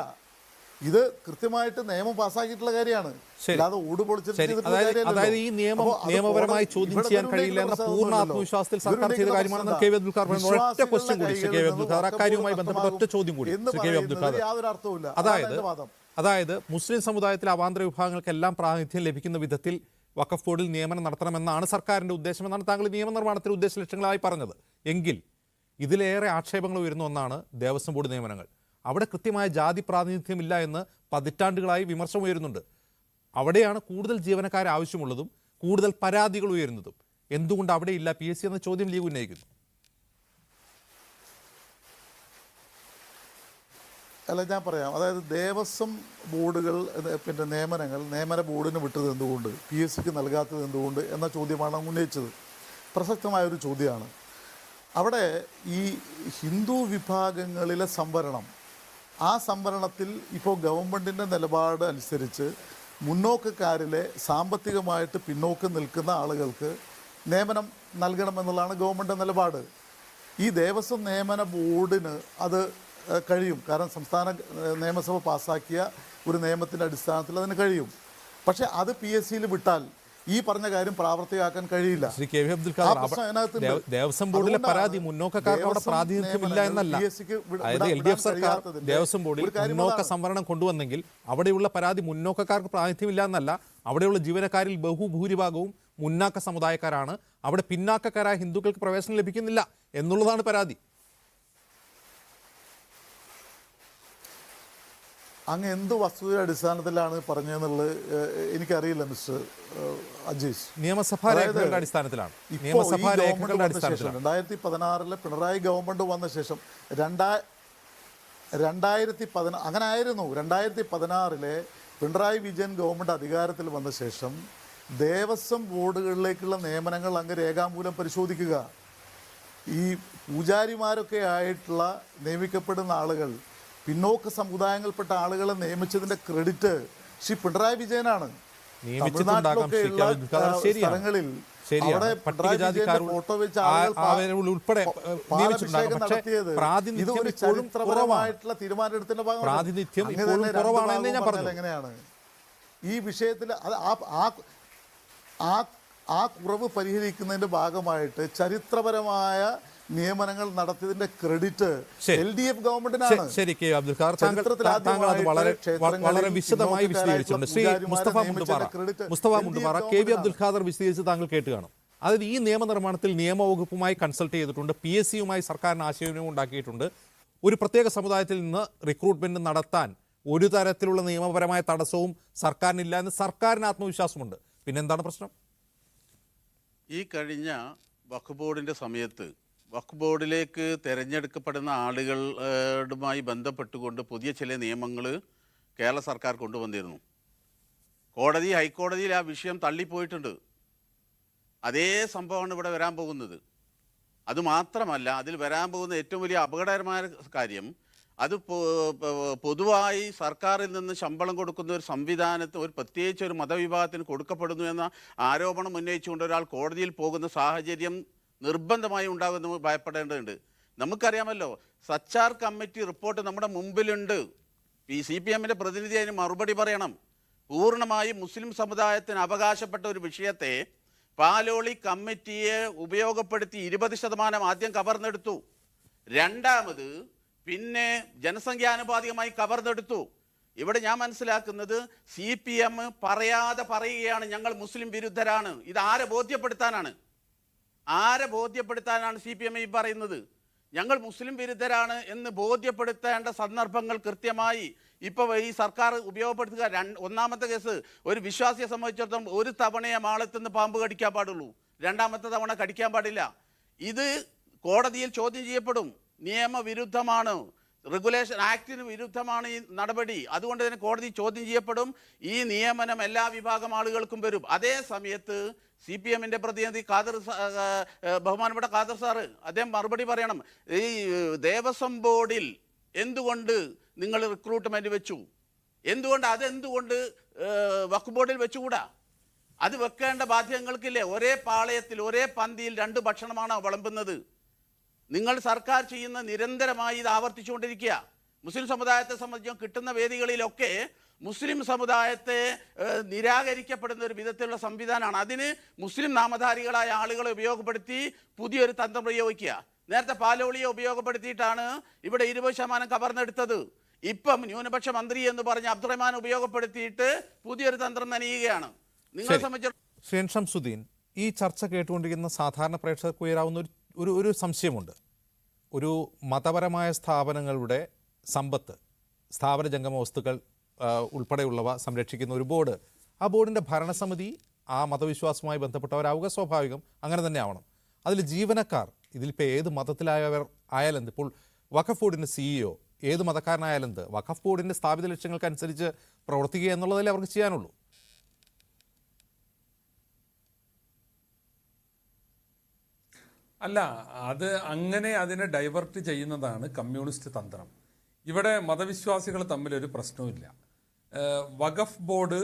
ഇത് കൃത്യമായിട്ട് നിയമം പാസ്സാക്കിയിട്ടുള്ള കാര്യമാണ്. അല്ലാതെ അതായത് ഈ നിയമം നിയമപരമായി ചോദ്യം ചെയ്യാൻ കഴിയില്ല എന്ന പൂർണ്ണ ആത്മവിശ്വാസത്തിൽ സർക്കാർ ചെയ്ത കാര്യമാണെന്ന് കെ വി അബ്ദുൽ ഖാദർ പറഞ്ഞു. ഒറ്റ ക്വസ്റ്റ്യൻ കൂടി ശ്രീ കെ വി അബ്ദുൽ ഖാദർ, അക്കാര്യവുമായി ബന്ധപ്പെട്ട ഒറ്റ ചോദ്യം കൂടി ശ്രീ കെ വി അബ്ദുൽ ഖാദർ. യാതൊരു അർത്ഥവുമില്ല. അതായത് മുസ്ലിം സമുദായത്തിലെ അവാന്തര വിഭാഗങ്ങൾക്കെല്ലാം പ്രാതിനിധ്യം ലഭിക്കുന്ന വിധത്തിൽ വഖഫ് ബോർഡിൽ നിയമനം നടത്തണമെന്നാണ് സർക്കാരിൻ്റെ ഉദ്ദേശമെന്നാണ് താങ്കൾ നിയമനിർമ്മാണത്തിൻ്റെ ഉദ്ദേശ ലക്ഷ്യങ്ങളായി പറഞ്ഞത്. എങ്കിൽ ഇതിലേറെ ആക്ഷേപങ്ങൾ ഉയരുന്ന ഒന്നാണ് ദേവസ്വം ബോർഡ് നിയമനങ്ങൾ. അവിടെ കൃത്യമായ ജാതി പ്രാതിനിധ്യമില്ല എന്ന് പതിറ്റാണ്ടുകളായി വിമർശനം ഉയരുന്നുണ്ട്. അവിടെയാണ് കൂടുതൽ ജീവനക്കാരെ ആവശ്യമുള്ളതും കൂടുതൽ പരാതികൾ ഉയരുന്നതും. എന്തുകൊണ്ട് അവിടെ ഇല്ല PSC എന്ന ചോദ്യം ലീഗ് ഉന്നയിക്കുന്നു. അല്ല, ഞാൻ പറയാം. അതായത് ദേവസ്വം ബോർഡുകൾ നിയമന ബോർഡിന് വിട്ടത് എന്തുകൊണ്ട്, PSCക്ക് നൽകാത്തത് എന്തുകൊണ്ട് എന്ന ചോദ്യമാണ് ഉന്നയിച്ചത്. പ്രസക്തമായൊരു ചോദ്യമാണ്. അവിടെ ഈ ഹിന്ദു വിഭാഗങ്ങളിലെ സംവരണം, ആ സംവരണത്തിൽ ഇപ്പോൾ ഗവൺമെൻറ്റിൻ്റെ നിലപാട് അനുസരിച്ച് മുന്നോക്കക്കാരിലെ സാമ്പത്തികമായിട്ട് പിന്നോക്കം നിൽക്കുന്ന ആളുകൾക്ക് നിയമനം നൽകണമെന്നുള്ളതാണ് ഗവൺമെൻറ് നിലപാട്. ഈ ദേവസ്വം നിയമന ബോർഡിന് അത് കഴിയും. കാരണം സംസ്ഥാന നിയമസഭ പാസ്സാക്കിയ ഒരു നിയമത്തിൻ്റെ അടിസ്ഥാനത്തിൽ അതിന് കഴിയും. പക്ഷേ അത് PSCയിൽ വിട്ടാൽ ഈ പറഞ്ഞ കാര്യം പ്രാവർത്തികമാക്കാൻ കഴിയില്ല. ശ്രീ കെ വി അബ്ദുൽ ഖാദർ, ദേവസ്വം ബോർഡിലെ പരാതി മുന്നോക്കക്കാർക്ക് അവിടെ പ്രാതിനിധ്യമില്ല എന്നല്ല. അതായത് LDF സർക്കാർ ദേവസ്വം ബോർഡിൽ മുന്നോക്ക സംവരണം കൊണ്ടുവന്നെങ്കിൽ അവിടെയുള്ള പരാതി മുന്നോക്കക്കാർക്ക് പ്രാതിനിധ്യമില്ല എന്നല്ല. അവിടെയുള്ള ജീവനക്കാരിൽ ബഹുഭൂരിഭാഗവും മുന്നാക്ക സമുദായക്കാരാണ്. അവിടെ പിന്നാക്കക്കാരായ ഹിന്ദുക്കൾക്ക് പ്രവേശനം ലഭിക്കുന്നില്ല എന്നുള്ളതാണ് പരാതി. അങ്ങ് എന്ത് വസ്തുതയുടെ അടിസ്ഥാനത്തിലാണ് പറഞ്ഞതെന്നുള്ളത് എനിക്കറിയില്ല മിസ്റ്റർ അജീഷ്. നിയമസഭാ രേഖകളുടെ അടിസ്ഥാനത്തിലാണ്. ഇപ്പോൾ ഈ നിയമസഭാ ഗവൺമെന്റ് രേഖകളുടെ വന്ന ശേഷം അടിസ്ഥാനത്തിലാണ്. 2016 പിണറായി ഗവൺമെന്റ് വന്ന ശേഷം 2016 അങ്ങനെ ആയിരുന്നു. 2016 പിണറായി വിജയൻ ഗവൺമെന്റ് അധികാരത്തിൽ വന്ന ശേഷം ദേവസ്വം ബോർഡുകളിലേക്കുള്ള നിയമനങ്ങൾ അങ്ങ് രേഖാമൂലം പരിശോധിക്കുക. ഈ പൂജാരിമാരൊക്കെ ആയിട്ടുള്ള നിയമിക്കപ്പെടുന്ന ആളുകൾ പിന്നോക്ക സമുദായങ്ങളിൽപ്പെട്ട ആളുകളെ നിയമിച്ചതിന്റെ ക്രെഡിറ്റ് ശ്രീ പിണറായി വിജയനാണ്. നിയമിച്ചിട്ടുണ്ടാകാം ശ്രീ കെ. അബ്ദുൽ ഖാദർ. ശരിയാണ്. അവിടെ പട്ടികജാതിക്കാർ ഫോട്ടോ വെച്ച ആളുകൾ ഉൾപ്പെടെ നിയമിച്ചിട്ടുണ്ടാകാം. പക്ഷേ പ്രാതിനിധ്യം ഇതൊരു ഇപ്പോഴും കുറവാണ്. ചരിത്രപരമായിട്ടുള്ള തീരുമാനമെടുത്തിന്റെ ഭാഗമാണ്. പ്രാതിനിധ്യം ഇപ്പോഴും കുറവാണെന്ന് ഞാൻ പറഞ്ഞു. എങ്ങനെയാണ് ഈ വിഷയത്തിൽ അത് ആ കുറവ് പരിഹരിക്കുന്നതിന്റെ ഭാഗമായിട്ട് ചരിത്രപരമായ നിയമനങ്ങൾ നടത്തിയതിന്റെ ക്രെഡിറ്റ് LDF ഗവൺമെന്റിനാണ്. ശരി കെ. അബ്ദുൽ ഖാദർ, താങ്കൾ അത് വളരെ വിശദമായി വിശദീകരിച്ചിട്ടുണ്ട്. ശ്രീ മുസ്തഫ മുണ്ടുപാറ, കെ വി അബ്ദുൽ ഖാദർ വിശദീകരിച്ച് താങ്കൾ കേട്ട് കാണും. അതായത് ഈ നിയമനിർമ്മാണത്തിൽ നിയമവകുപ്പുമായി കൺസൾട്ട് ചെയ്തിട്ടുണ്ട്, PSCയുമായി സർക്കാരിന് ആശയവിനിമയം ഉണ്ടാക്കിയിട്ടുണ്ട്. ഒരു പ്രത്യേക സമുദായത്തിൽ നിന്ന് റിക്രൂട്ട്മെന്റ് നടത്താൻ ഒരു തരത്തിലുള്ള നിയമപരമായ തടസ്സവും സർക്കാരിനില്ല എന്ന് സർക്കാരിന് ആത്മവിശ്വാസമുണ്ട്. പിന്നെന്താണ് പ്രശ്നം? ഈ കഴിഞ്ഞ വഖഫ് ബോർഡിൻ്റെ സമയത്ത് വഖഫ് ബോർഡിലേക്ക് തിരഞ്ഞെടുക്കപ്പെടുന്ന ആളുകളുമായി ബന്ധപ്പെട്ടുകൊണ്ട് പുതിയ ചില നിയമങ്ങൾ കേരള സർക്കാർ കൊണ്ടുവന്നിരുന്നു. ഹൈക്കോടതിയിൽ ആ വിഷയം തള്ളിപ്പോയിട്ടുണ്ട്. അതേ സംഭവമാണ് ഇവിടെ വരാൻ പോകുന്നത്. അതുമാത്രമല്ല, അതിൽ വരാൻ പോകുന്ന ഏറ്റവും വലിയ അപകടകരമായ കാര്യം, അത് പൊതുവായി സർക്കാരിൽ നിന്ന് ശമ്പളം കൊടുക്കുന്ന ഒരു സംവിധാനത്തിന്, ഒരു പ്രത്യേകിച്ച് ഒരു മതവിഭാഗത്തിന് കൊടുക്കപ്പെടുന്നു എന്ന ആരോപണം ഉന്നയിച്ചുകൊണ്ട് ഒരാൾ കോടതിയിൽ പോകുന്ന സാഹചര്യം നിർബന്ധമായി ഉണ്ടാകുമെന്ന് ഭയപ്പെടേണ്ടതുണ്ട്. നമുക്കറിയാമല്ലോ, സച്ചാർ കമ്മിറ്റി റിപ്പോർട്ട് നമ്മുടെ മുമ്പിലുണ്ട്. ഈ CPMന്റെ പ്രതിനിധി അതിന് മറുപടി പറയണം. പൂർണ്ണമായും മുസ്ലിം സമുദായത്തിന് അവകാശപ്പെട്ട ഒരു വിഷയത്തെ പാലോളി കമ്മിറ്റിയെ ഉപയോഗപ്പെടുത്തി 20% ആദ്യം കവർന്നെടുത്തു. രണ്ടാമത് പിന്നെ ജനസംഖ്യാനുപാതികമായി കവർന്നെടുത്തു. ഇവിടെ ഞാൻ മനസ്സിലാക്കുന്നത് CPM പറയാതെ പറയുകയാണ് ഞങ്ങൾ മുസ്ലിം വിരുദ്ധരാണ്. ഇത് ആരെ ബോധ്യപ്പെടുത്താനാണ് CPM ഈ പറയുന്നത്? ഞങ്ങൾ മുസ്ലിം വിരുദ്ധരാണ് എന്ന് ബോധ്യപ്പെടുത്തേണ്ട സന്ദർഭങ്ങൾ കൃത്യമായി ഇപ്പോൾ ഈ സർക്കാർ ഉപയോഗപ്പെടുത്തുക. ഒന്നാമത്തെ കേസ്, ഒരു വിശ്വാസിയെ സംബന്ധിച്ചിടത്തോളം ഒരു തവണയെ മാളത്തുനിന്ന് പാമ്പ് കടിക്കാൻ പാടുള്ളൂ, രണ്ടാമത്തെ തവണ കടിക്കാൻ പാടില്ല. ഇത് കോടതിയിൽ ചോദ്യം ചെയ്യപ്പെടും. നിയമവിരുദ്ധമാണ്, റെഗുലേഷൻ ആക്ടിന് വിരുദ്ധമാണ് ഈ നടപടി. അതുകൊണ്ട് തന്നെ കോടതി ചോദ്യം ചെയ്യപ്പെടും. ഈ നിയമനം എല്ലാ വിഭാഗം ആളുകൾക്കും വരും. അതേ സമയത്ത് CPMന്റെ പ്രതിനിധി ബഹുമാനപ്പെട്ട ഖാദർ സാറ് അദ്ദേഹം മറുപടി പറയണം. ഈ ദേവസ്വം ബോർഡിൽ എന്തുകൊണ്ട് നിങ്ങൾ റിക്രൂട്ട്മെന്റ് വെച്ചു? അതെന്തുകൊണ്ട് വഖഫ് ബോർഡിൽ വെച്ചുകൂടാ? അത് വെക്കേണ്ട ബാധ്യതകൾക്കില്ലേ? ഒരേ പാളയത്തിൽ ഒരേ പന്തിയിൽ 2 ഭക്ഷണമാണ് വിളമ്പുന്നത്. നിങ്ങൾ സർക്കാർ ചെയ്യുന്ന നിരന്തരമായി ഇത് ആവർത്തിച്ചുകൊണ്ടിരിക്കുക. മുസ്ലിം സമുദായത്തെ സംബന്ധിച്ചും കിട്ടുന്ന വേദികളിലൊക്കെ മുസ്ലിം സമുദായത്തെ നിരാകരിക്കപ്പെടുന്ന ഒരു വിധത്തിലുള്ള സംവിധാനമാണ്. അതിന് മുസ്ലിം നാമധാരികളായ ആളുകളെ ഉപയോഗപ്പെടുത്തി പുതിയൊരു തന്ത്രം പ്രയോഗിക്കുക. നേരത്തെ പാലോളിയെ ഉപയോഗപ്പെടുത്തിയിട്ടാണ് ഇവിടെ 20% കവർന്നെടുത്തത്. ഇപ്പം ന്യൂനപക്ഷ മന്ത്രി എന്ന് പറഞ്ഞ അബ്ദുറഹ്മാൻ ഉപയോഗപ്പെടുത്തിയിട്ട് പുതിയൊരു തന്ത്രം നനയുകയാണ്. നിങ്ങളെ സംബന്ധിച്ചിടത്തോളം ശ്രീ ഷംസുദ്ദീൻ, ഈ ചർച്ച കേട്ടുകൊണ്ടിരിക്കുന്ന സാധാരണ പ്രേക്ഷകർക്ക് ഉയരാവുന്ന ഒരു സംശയമുണ്ട്. ഒരു മതപരമായ സ്ഥാപനങ്ങളുടെ സമ്പത്ത്, സ്ഥാപന ജംഗമ വസ്തുക്കൾ ഉൾപ്പെടെയുള്ളവ സംരക്ഷിക്കുന്ന ഒരു ബോർഡ്, ആ ബോർഡിൻ്റെ ഭരണസമിതി ആ മതവിശ്വാസവുമായി ബന്ധപ്പെട്ടവരാവുക സ്വാഭാവികം, അങ്ങനെ തന്നെ ആവണം. അതിൽ ജീവനക്കാർ, ഇതിലിപ്പോൾ ഏത് മതത്തിലായവർ ആയാലെന്ത്, ഇപ്പോൾ വഖഫ് ബോർഡിൻ്റെ CEO ഏത് മതക്കാരനായാലെന്ത്, വഖഫ് ബോർഡിൻ്റെ സ്ഥാപിത ലക്ഷ്യങ്ങൾക്കനുസരിച്ച് പ്രവർത്തിക്കുക എന്നുള്ളതല്ലേ അവർക്ക് ചെയ്യാനുള്ളൂ. അല്ല, അത് അങ്ങനെ അതിനെ ഡൈവേർട്ട് ചെയ്യുന്നതാണ് കമ്മ്യൂണിസ്റ്റ് തന്ത്രം. ഇവിടെ മതവിശ്വാസികൾ തമ്മിലൊരു പ്രശ്നവുമില്ല. വഖഫ് ബോർഡ്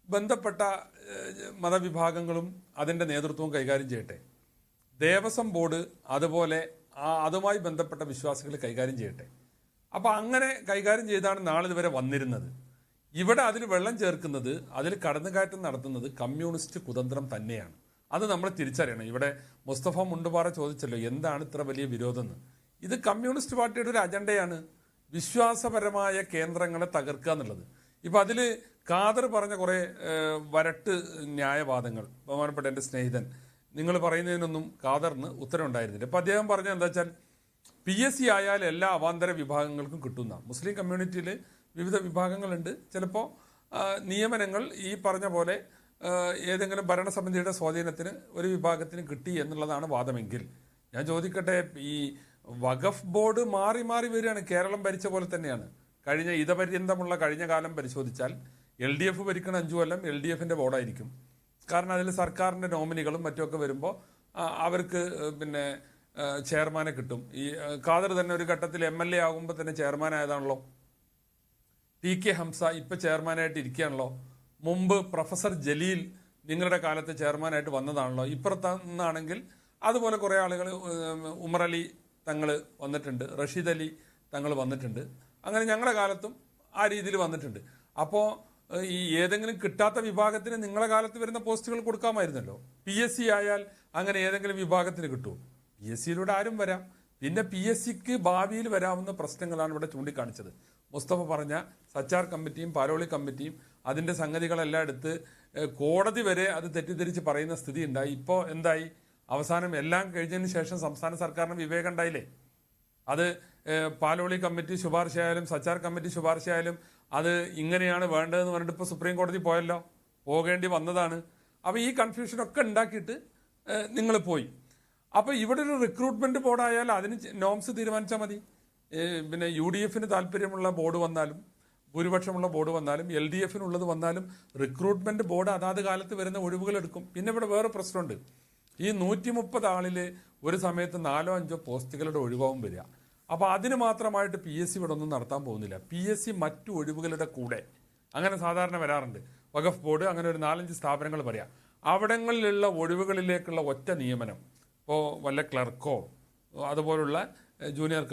ബന്ധപ്പെട്ട മതവിഭാഗങ്ങളും അതിൻ്റെ നേതൃത്വവും കൈകാര്യം ചെയ്യട്ടെ. ദേവസ്വം ബോർഡ് അതുപോലെ അതുമായി ബന്ധപ്പെട്ട വിശ്വാസികൾ കൈകാര്യം ചെയ്യട്ടെ. അപ്പോൾ അങ്ങനെ കൈകാര്യം ചെയ്താണ് നാളെ ഇതുവരെ വന്നിരുന്നത്. ഇവിടെ അതിൽ വെള്ളം ചേർക്കുന്നത്, അതിൽ കടന്നുകയറ്റം നടത്തുന്നത് കമ്മ്യൂണിസ്റ്റ് കുതന്ത്രം തന്നെയാണ്. അത് നമ്മൾ തിരിച്ചറിയണം. ഇവിടെ മുസ്തഫ മുണ്ടുപാറ ചോദിച്ചല്ലോ എന്താണ് ഇത്ര വലിയ വിരോധം എന്ന്. ഇത് കമ്മ്യൂണിസ്റ്റ് പാർട്ടിയുടെ ഒരു അജണ്ടയാണ്, വിശ്വാസപരമായ കേന്ദ്രങ്ങളെ തകർക്കുക എന്നുള്ളത്. ഇപ്പം അതിൽ ഖാദർ പറഞ്ഞ കുറേ വരട്ട് ന്യായവാദങ്ങൾ, ബഹുമാനപ്പെട്ട എൻ്റെ സ്നേഹിതൻ നിങ്ങൾ പറയുന്നതിനൊന്നും ഖാദറിന് ഉത്തരവുണ്ടായിരുന്നില്ല. ഇപ്പം അദ്ദേഹം പറഞ്ഞത് എന്താ വെച്ചാൽ PSC ആയാൽ എല്ലാ അവാന്തര വിഭാഗങ്ങൾക്കും കിട്ടുന്ന, മുസ്ലിം കമ്മ്യൂണിറ്റിയിൽ വിവിധ വിഭാഗങ്ങളുണ്ട്. ചിലപ്പോൾ നിയമനങ്ങൾ ഈ പറഞ്ഞ പോലെ ഏതെങ്കിലും ഭരണസമിതിയുടെ സ്വാധീനത്തിന് ഒരു വിഭാഗത്തിന് കിട്ടി എന്നുള്ളതാണ് വാദമെങ്കിൽ, ഞാൻ ചോദിക്കട്ടെ, ഈ വഖഫ് ബോർഡ് മാറി മാറി വരികയാണ്. കേരളം ഭരിച്ച പോലെ തന്നെയാണ്. കഴിഞ്ഞ ഇതപര്യന്തമുള്ള കഴിഞ്ഞ കാലം പരിശോധിച്ചാൽ LDF ഭരിക്കുന്ന 5 കൊല്ലം LDFന്റെ ബോർഡായിരിക്കും. കാരണം അതിൽ സർക്കാരിൻ്റെ നോമിനികളും മറ്റുമൊക്കെ വരുമ്പോൾ അവർക്ക് പിന്നെ ചെയർമാനെ കിട്ടും. ഈ ഖാദർ തന്നെ ഒരു ഘട്ടത്തിൽ MLA ആകുമ്പോൾ തന്നെ ചെയർമാൻ ആയതാണല്ലോ. TK ഹംസ ഇപ്പം ചെയർമാനായിട്ട് ഇരിക്കുകയാണല്ലോ. മുമ്പ് പ്രൊഫസർ ജലീൽ നിങ്ങളുടെ കാലത്ത് ചെയർമാനായിട്ട് വന്നതാണല്ലോ. ഇപ്പുറത്താണെങ്കിൽ അതുപോലെ കുറേ ആളുകൾ, ഉമർ അലി തങ്ങൾ വന്നിട്ടുണ്ട്, റഷീദ് അലി തങ്ങൾ വന്നിട്ടുണ്ട്. അങ്ങനെ ഞങ്ങളുടെ കാലത്തും ആ രീതിയിൽ വന്നിട്ടുണ്ട്. അപ്പോൾ ഈ ഏതെങ്കിലും കിട്ടാത്ത വിഭാഗത്തിന് നിങ്ങളുടെ കാലത്ത് വരുന്ന പോസ്റ്റുകൾ കൊടുക്കാമായിരുന്നല്ലോ. PSC ആയാൽ അങ്ങനെ ഏതെങ്കിലും വിഭാഗത്തിന് കിട്ടുമോ? PSCയിലൂടെ ആരും വരാം. പിന്നെ PSCക്ക് ഭാവിയിൽ വരാവുന്ന പ്രശ്നങ്ങളാണ് ഇവിടെ ചൂണ്ടിക്കാണിച്ചത്. മുസ്തഫ പറഞ്ഞ സച്ചാർ കമ്മിറ്റിയും പാലോളി കമ്മിറ്റിയും അതിൻ്റെ സംഗതികളെല്ലാം എടുത്ത് കോടതി വരെ അത് തെറ്റിദ്ധരിച്ച് പറയുന്ന സ്ഥിതി ഉണ്ടായി. ഇപ്പോൾ എന്തായി? അവസാനം എല്ലാം കഴിഞ്ഞതിന് ശേഷം സംസ്ഥാന സർക്കാരിന് വിവേകം ഉണ്ടായില്ലേ? അത് പാലോളി കമ്മിറ്റി ശുപാർശയായാലും സച്ചാർ കമ്മിറ്റി ശുപാർശയായാലും അത് ഇങ്ങനെയാണ് വേണ്ടതെന്ന് പറഞ്ഞിട്ട് ഇപ്പോൾ സുപ്രീം കോടതി പോയല്ലോ, പോകേണ്ടി വന്നതാണ്. അപ്പോൾ ഈ കൺഫ്യൂഷനൊക്കെ ഉണ്ടാക്കിയിട്ട് നിങ്ങൾ പോയി. അപ്പോൾ ഇവിടെ ഒരു റിക്രൂട്ട്മെന്റ് ബോർഡായാൽ അതിന് നോംസ് തീരുമാനിച്ചാൽ മതി. പിന്നെ UDFന് താല്പര്യമുള്ള ബോർഡ് വന്നാലും ഭൂരിപക്ഷമുള്ള ബോർഡ് വന്നാലും LDFനുള്ളത് വന്നാലും റിക്രൂട്ട്മെന്റ് ബോർഡ് അതാത് കാലത്ത് വരുന്ന ഒഴിവുകൾ എടുക്കും. പിന്നെ ഇവിടെ വേറെ പ്രശ്നമുണ്ട്. ഈ 130 ആളിൽ ഒരു സമയത്ത് 4-5 പോസ്റ്റുകളുടെ ഒഴിവാവും വരിക. അപ്പോൾ അതിന് മാത്രമായിട്ട് PSC ഇവിടെ ഒന്നും നടത്താൻ പോകുന്നില്ല. PSC മറ്റു ഒഴിവുകളുടെ കൂടെ അങ്ങനെ സാധാരണ വരാറുണ്ട്. വഖഫ് ബോർഡ് അങ്ങനെ ഒരു 4-5 സ്ഥാപനങ്ങൾ പറയാം. അവിടങ്ങളിലുള്ള ഒഴിവുകളിലേക്കുള്ള ഒറ്റ നിയമനം, ഇപ്പോൾ വല്ല ക്ലർക്കോ അതുപോലുള്ള ജൂനിയർ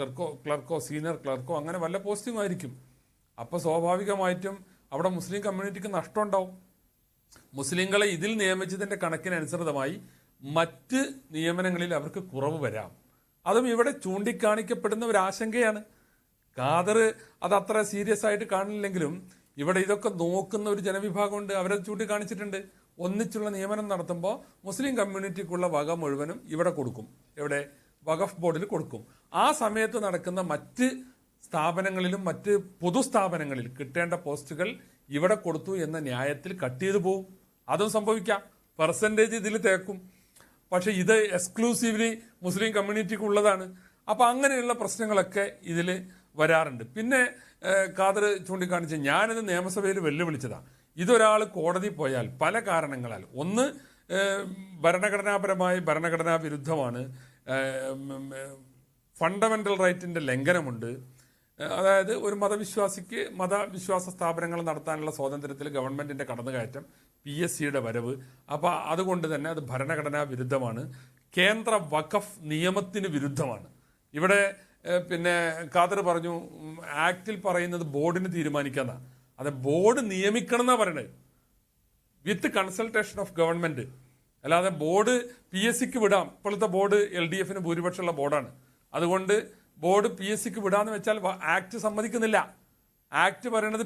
ക്ലർക്കോ സീനിയർ ക്ലർക്കോ അങ്ങനെ വല്ല പോസ്റ്റിംഗ് ആയിരിക്കും. അപ്പോൾ സ്വാഭാവികമായിട്ടും അവിടെ മുസ്ലിം കമ്മ്യൂണിറ്റിക്ക് നഷ്ടം ഉണ്ടാവും. മുസ്ലിങ്ങളെ ഇതിൽ നിയമിച്ചതിൻ്റെ കണക്കിനനുസൃതമായി മറ്റ് നിയമനങ്ങളിൽ അവർക്ക് കുറവ് വരാം. അതും ഇവിടെ ചൂണ്ടിക്കാണിക്കപ്പെടുന്ന ഒരു ആശങ്കയാണ്. ഖാദർ അതത്ര സീരിയസ് ആയിട്ട് കാണില്ലെങ്കിലും ഇവിടെ ഇതൊക്കെ നോക്കുന്ന ഒരു ജനവിഭാഗമുണ്ട്. അവരത് ചൂണ്ടിക്കാണിച്ചിട്ടുണ്ട്. ഒന്നിച്ചുള്ള നിയമനം നടത്തുമ്പോൾ മുസ്ലിം കമ്മ്യൂണിറ്റിക്കുള്ള വക മുഴുവനും ഇവിടെ കൊടുക്കും. എവിടെ? വഖഫ് ബോർഡിൽ കൊടുക്കും. ആ സമയത്ത് നടക്കുന്ന മറ്റ് സ്ഥാപനങ്ങളിലും മറ്റ് പൊതുസ്ഥാപനങ്ങളിൽ കിട്ടേണ്ട പോസ്റ്റുകൾ ഇവിടെ കൊടുത്തു എന്ന ന്യായത്തിൽ കട്ട് ചെയ്തു പോകും. അതും സംഭവിക്കാം. പെർസെൻറ്റേജ് ഇതിൽ തേക്കും. പക്ഷെ ഇത് എക്സ്ക്ലൂസീവ്ലി മുസ്ലിം കമ്മ്യൂണിറ്റിക്ക് ഉള്ളതാണ്. അപ്പോൾ അങ്ങനെയുള്ള പ്രശ്നങ്ങളൊക്കെ ഇതിൽ വരാറുണ്ട്. പിന്നെ ഖാദർ ചൂണ്ടിക്കാണിച്ച് ഞാനത് നിയമസഭയിൽ വെല്ലുവിളിച്ചതാണ്. ഇതൊരാൾ കോടതി പോയാൽ പല കാരണങ്ങളാൽ, ഒന്ന് ഭരണഘടനാപരമായി ഭരണഘടനാ വിരുദ്ധമാണ്, ഫണ്ടമെന്റൽ റൈറ്റിന്റെ ലംഘനമുണ്ട്. അതായത് ഒരു മതവിശ്വാസിക്ക് മതവിശ്വാസ സ്ഥാപനങ്ങൾ നടത്താനുള്ള സ്വാതന്ത്ര്യത്തിൽ ഗവൺമെന്റിന്റെ കടന്നുകയറ്റം, PSCയുടെ വരവ്, അപ്പോൾ അതുകൊണ്ട് തന്നെ അത് ഭരണഘടനാ വിരുദ്ധമാണ്, കേന്ദ്ര വഖഫ് നിയമത്തിന് വിരുദ്ധമാണ്. ഇവിടെ പിന്നെ ഖാദർ പറഞ്ഞു ആക്ടിൽ പറയുന്നത് ബോർഡിന് തീരുമാനിക്കാന്നാണ്. അത് ബോർഡ് നിയമിക്കണം എന്നാണ് പറയണത്, വിത്ത് കൺസൾട്ടേഷൻ ഓഫ് ഗവൺമെന്റ്. അല്ലാതെ ബോർഡ് PSCക്ക് വിടാം. ഇപ്പോഴത്തെ ബോർഡ് LDFന് ഭൂരിപക്ഷമുള്ള ബോർഡാണ്. അതുകൊണ്ട് ബോർഡ് PSCക്ക് വിടാന്ന് വെച്ചാൽ ആക്ട് സമ്മതിക്കുന്നില്ല. ആക്ട് പറയണത്